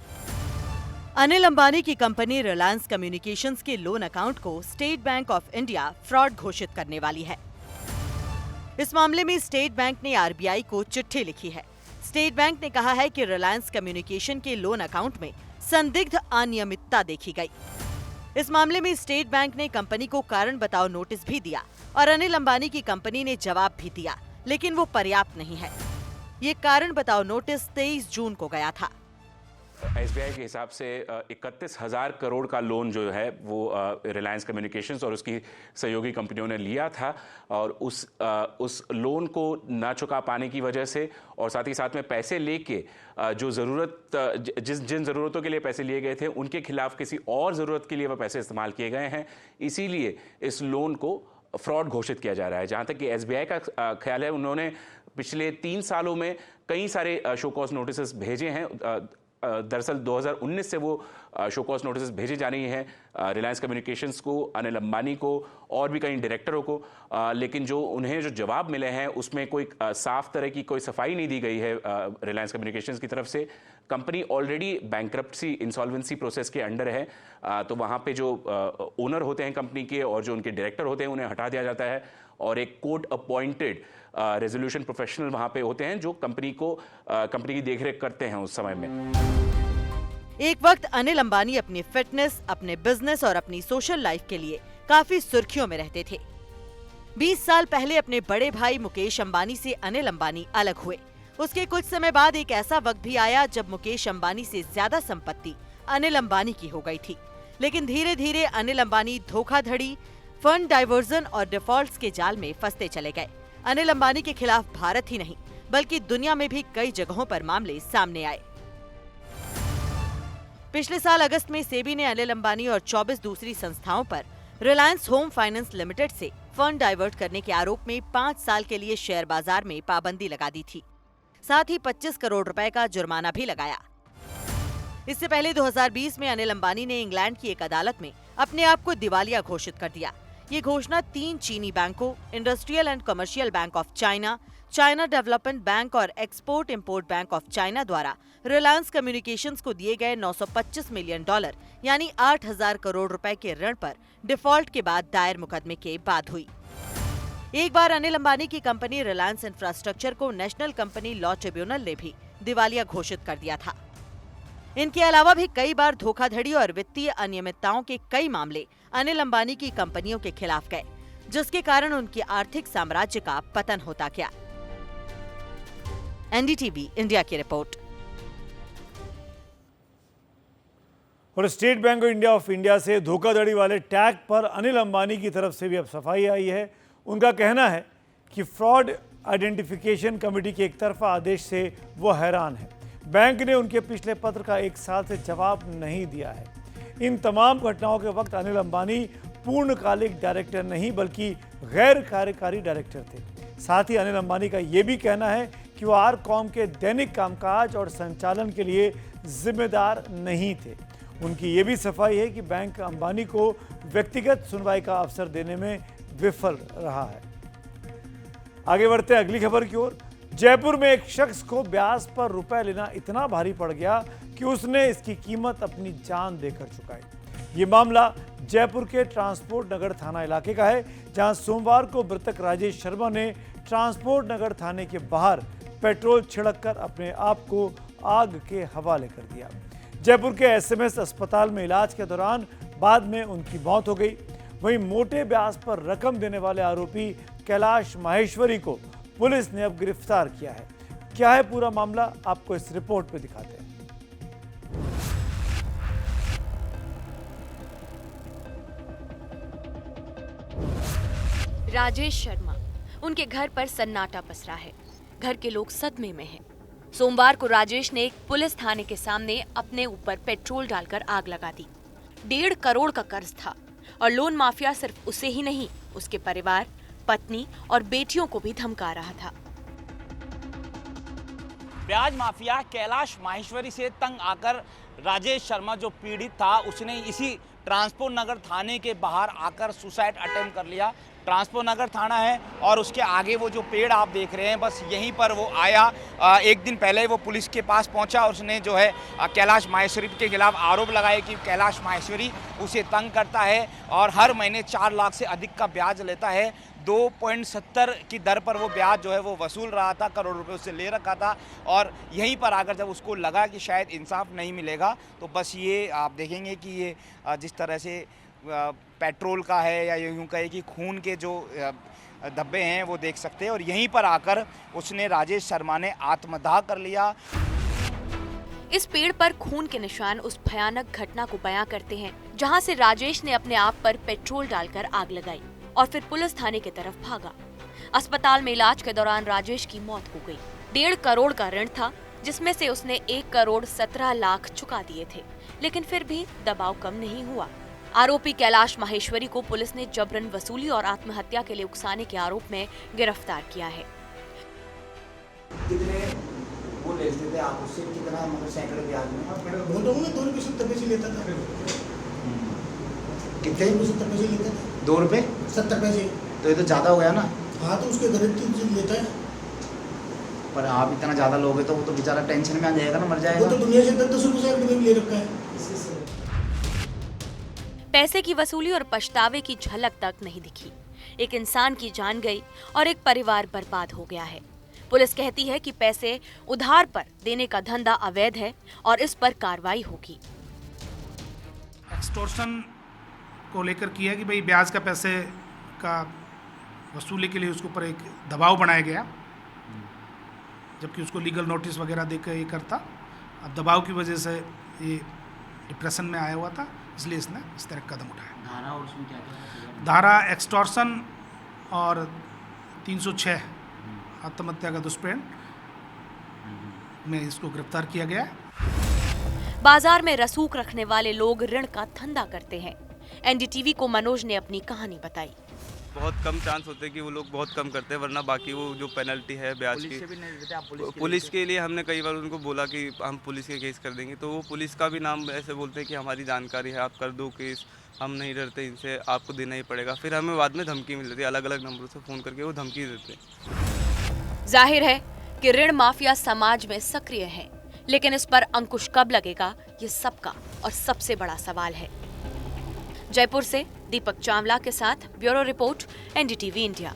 अनिल अंबानी की कंपनी रिलायंस कम्युनिकेशंस के लोन अकाउंट को state bank of India fraud घोषित करने वाली है। इस मामले में स्टेट बैंक ने आरबीआई को चिट्ठी लिखी है। स्टेट बैंक ने कहा है कि रिलायंस कम्युनिकेशन के लोन अकाउंट में संदिग्ध अनियमितता देखी गई। इस मामले में स्टेट बैंक ने कंपनी को कारण बताओ नोटिस भी दिया और अनिल अंबानी की कंपनी ने जवाब भी दिया लेकिन वो पर्याप्त नहीं है। ये कारण बताओ नोटिस 23 जून को गया था। एसबीआई के हिसाब से 31,000 करोड़ का लोन जो है वो रिलायंस कम्युनिकेशंस और उसकी सहयोगी कंपनियों ने लिया था, और उस लोन को ना चुका पाने की वजह से और साथ ही साथ में पैसे लेके जो जिन ज़रूरतों के लिए पैसे लिए गए थे उनके खिलाफ किसी और ज़रूरत के लिए वो पैसे इस्तेमाल किए गए हैं। इसीलिए इस लोन को फ्रॉड घोषित किया जा रहा है। जहाँ तक कि एसबीआई का ख्याल है, उन्होंने पिछले 3 सालों में कई सारे शो कॉज नोटिस भेजे हैं। दरअसल 2019 से वो शो कॉज नोटिस भेजे जा रही हैं रिलायंस कम्युनिकेशंस को, अनिल अंबानी को और भी कई डायरेक्टरों को, लेकिन उन्हें जो जवाब मिले हैं उसमें कोई साफ तरह की कोई सफाई नहीं दी गई है रिलायंस कम्युनिकेशंस की तरफ से। Company already bankruptcy insolvency process के अंडर है, तो वहाँ पे जो ओनर होते हैं कंपनी के और जो उनके डायरेक्टर होते हैं उन्हें हटा दिया जाता है, और एक कोर्ट अपॉइंटेड रेजोल्यूशन प्रोफेशनल वहाँ पे होते हैं जो कंपनी की देखरेख करते हैं उस समय में। एक वक्त अनिल अंबानी अपनी फिटनेस, अपने बिजनेस और अपनी सोशल लाइफ के लिए काफी सुर्खियों में रहते थे। 20 साल पहले अपने बड़े भाई मुकेश अंबानी से अनिल अंबानी अलग हुए। उसके कुछ समय बाद एक ऐसा वक्त भी आया जब मुकेश अंबानी से ज्यादा संपत्ति अनिल अंबानी की हो गई थी। लेकिन धीरे धीरे अनिल अंबानी धोखाधड़ी, फंड डाइवर्जन और डिफॉल्ट्स के जाल में फंसते चले गए। अनिल अंबानी के खिलाफ भारत ही नहीं बल्कि दुनिया में भी कई जगहों पर मामले सामने आए। पिछले साल अगस्त में सेबी ने अनिल अंबानी और 24 दूसरी संस्थाओं पर रिलायंस होम फाइनेंस लिमिटेड से फंड डाइवर्ट करने के आरोप में 5 साल के लिए शेयर बाजार में पाबंदी लगा दी थी। साथ ही 25 करोड़ रुपए का जुर्माना भी लगाया। इससे पहले 2020 में अनिल अंबानी ने इंग्लैंड की एक अदालत में अपने आप को दिवालिया घोषित कर दिया। ये घोषणा 3 चीनी बैंकों, industrial and commercial bank of China, China development bank और export import bank of China द्वारा रिलायंस कम्युनिकेशंस को दिए गए $925 मिलियन यानी 8,000 करोड़ रुपए के ऋण पर डिफॉल्ट के बाद दायर मुकदमे के बाद हुई। एक बार अनिल अंबानी की कंपनी रिलायंस इंफ्रास्ट्रक्चर को नेशनल कंपनी लॉ ट्रिब्यूनल ने भी दिवालिया घोषित कर दिया था। इनके अलावा भी कई बार धोखाधड़ी और वित्तीय अनियमितताओं के कई मामले अनिल अंबानी की कंपनियों के खिलाफ गए, जिसके कारण उनके आर्थिक साम्राज्य का पतन होता गया। एनडीटीवी इंडिया की रिपोर्ट। और स्टेट बैंक ऑफ इंडिया से धोखाधड़ी वाले टैग पर अनिल अंबानी की तरफ से भी अब सफाई आई है। उनका कहना है कि फ्रॉड आइडेंटिफिकेशन कमेटी के एक तरफा आदेश से वो हैरान है। बैंक ने उनके पिछले पत्र का 1 साल से जवाब नहीं दिया है। इन तमाम घटनाओं के वक्त अनिल अंबानी पूर्णकालिक डायरेक्टर नहीं बल्कि गैर कार्यकारी डायरेक्टर थे। साथ ही अनिल अंबानी का ये भी कहना है कि वो आरकॉम के दैनिक कामकाज और संचालन के लिए जिम्मेदार नहीं थे। उनकी ये भी सफाई है कि बैंक अंबानी को व्यक्तिगत सुनवाई का अवसर देने में विफल रहा है। आगे बढ़ते हैं अगली खबर की ओर। जयपुर में एक शख्स को ब्याज पर रुपए लेना इतना भारी पड़ गया कि उसने इसकी कीमत अपनी जान देकर चुकाई। ये मामला जयपुर के ट्रांसपोर्ट नगर थाना इलाके का है, जहां सोमवार को मृतक राजेश शर्मा ने ट्रांसपोर्ट नगर थाने के बाहर पेट्रोल छिड़ककर अपने आप को आग के हवाले कर दिया। जयपुर के एसएमएस अस्पताल में इलाज के दौरान बाद में उनकी मौत हो गई। वहीं मोटे ब्याज पर रकम देने वाले आरोपी कैलाश माहेश्वरी को पुलिस ने अब गिरफ्तार किया है। क्या है पूरा मामला, आपको इस रिपोर्ट में दिखाते हैं। राजेश शर्मा, उनके घर पर सन्नाटा पसरा है। घर के लोग सदमे में हैं। सोमवार को राजेश ने एक पुलिस थाने के सामने अपने ऊपर पेट्रोल डालकर आग लगा दी। 1.5 करोड़ का कर्ज था और लोन माफिया सिर्फ उसे ही नहीं, उसके परिवार, पत्नी और बेटियों को भी धमका रहा था। ब्याज माफिया कैलाश माहेश्वरी से तंग आकर राजेश शर्मा जो पीड़ित था उसने इसी ट्रांसपोर्ट नगर थाने के बाहर आकर सुसाइड अटेम्प्ट कर लिया। ट्रांसपोर्ट नगर थाना है और उसके आगे वो जो पेड़ आप देख रहे हैं, बस यहीं पर वो आया। एक दिन पहले वो पुलिस के पास पहुंचा और उसने जो है कैलाश माहेश्वरी के खिलाफ आरोप लगाए कि कैलाश माहेश्वरी उसे तंग करता है और हर महीने 4 लाख से अधिक का ब्याज लेता है। 2.70 की दर पर वो ब्याज जो है वो वसूल रहा था, करोड़ रुपए उससे ले रखा था। और यहीं पर आकर जब उसको लगा कि शायद इंसाफ नहीं मिलेगा, तो बस ये आप देखेंगे कि ये जिस तरह से पेट्रोल का है या यूँ कहे कि खून के जो धब्बे हैं वो देख सकते हैं। और यहीं पर आकर उसने राजेश शर्मा ने आत्मदाह कर लिया। इस पेड़ पर खून के निशान उस भयानक घटना को बयां करते हैं जहां से राजेश ने अपने आप पर पेट्रोल डालकर आग लगाई और फिर पुलिस थाने की तरफ भागा। अस्पताल में इलाज के दौरान राजेश की मौत हो गई। 1.5 करोड़ का ऋण था जिसमें से उसने 1 करोड़ 17 लाख चुका दिए थे, लेकिन फिर भी दबाव कम नहीं हुआ। आरोपी कैलाश माहेश्वरी को पुलिस ने जबरन वसूली और आत्महत्या के लिए उकसाने के आरोप में गिरफ्तार किया है। कितने वो लेते थे आप उससे, कितना मतलब सैकड़ों ब्याज में? बोल रहा हूँ ना, 2 रुपये 70 पैसे लेता था। कितने? 70 पैसे लेता था। 2 रुपये 70 पैसे? तो ये तो ज्यादा हो गया ना। हाँ, तो उसके गारंटी लेता है। पर आप इतना ज्यादा लोगे तो वो तो बेचारा टेंशन में आ जाएगा ना, मर जाएगा। वो तो दुनिया से 10 रुपये से ले रखा है। पैसे की वसूली और पछतावे की झलक तक नहीं दिखी। एक इंसान की जान गई और एक परिवार बर्बाद हो गया है। पुलिस कहती है कि पैसे उधार पर देने का धंधा अवैध है और इस पर कार्रवाई होगी। एक्सटॉर्शन को लेकर किया कि भाई ब्याज का पैसे का वसूली के लिए उसके ऊपर एक दबाव बनाया गया, जबकि उसको लीगल नोटिस वगैरह देकर ये करता। अब दबाव की वजह से ये डिप्रेशन में आया हुआ था, इसलिए इसने इस तरह कदम उठाया। धारा और उसमें क्या? धारा एक्सटॉर्शन और 306 आत्महत्या का दुष्प्रेरण में इसको गिरफ्तार किया गया है। बाजार में रसूख रखने वाले लोग ऋण का धंधा करते हैं। एनडीटीवी को मनोज ने अपनी कहानी बताई। बहुत कम चांस होते हैं कि वो लोग बहुत कम करते हैं, वरना बाकी वो जो पेनल्टी है ब्याज की, पुलिस के लिए हमने कई बार उनको बोला कि हम पुलिस के केस कर देंगे, तो वो पुलिस का भी नाम ऐसे बोलते हैं कि हमारी जानकारी है, आप कर दो केस, हम नहीं डरते इनसे, आपको देना ही पड़ेगा। फिर हमें बाद में धमकी मिल रही है, अलग अलग नंबरों से फ़ोन करके वो धमकी देते हैं। जाहिर है कि ऋण माफिया समाज में सक्रिय है, लेकिन इस पर अंकुश कब लगेगा, ये सबका और सबसे बड़ा सवाल है। जयपुर से दीपक चावला के साथ ब्यूरो रिपोर्ट, एनडीटीवी इंडिया।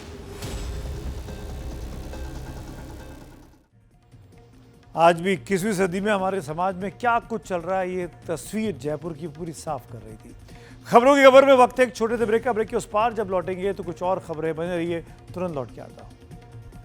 आज भी 21वीं सदी में हमारे समाज में क्या कुछ चल रहा है, ये तस्वीर जयपुर की पूरी साफ कर रही थी। खबरों की खबर में वक्त है एक छोटे से ब्रेक का। ब्रेक के उस पार जब लौटेंगे तो कुछ और खबरें बने रहिए, तुरंत लौट के आता हूं।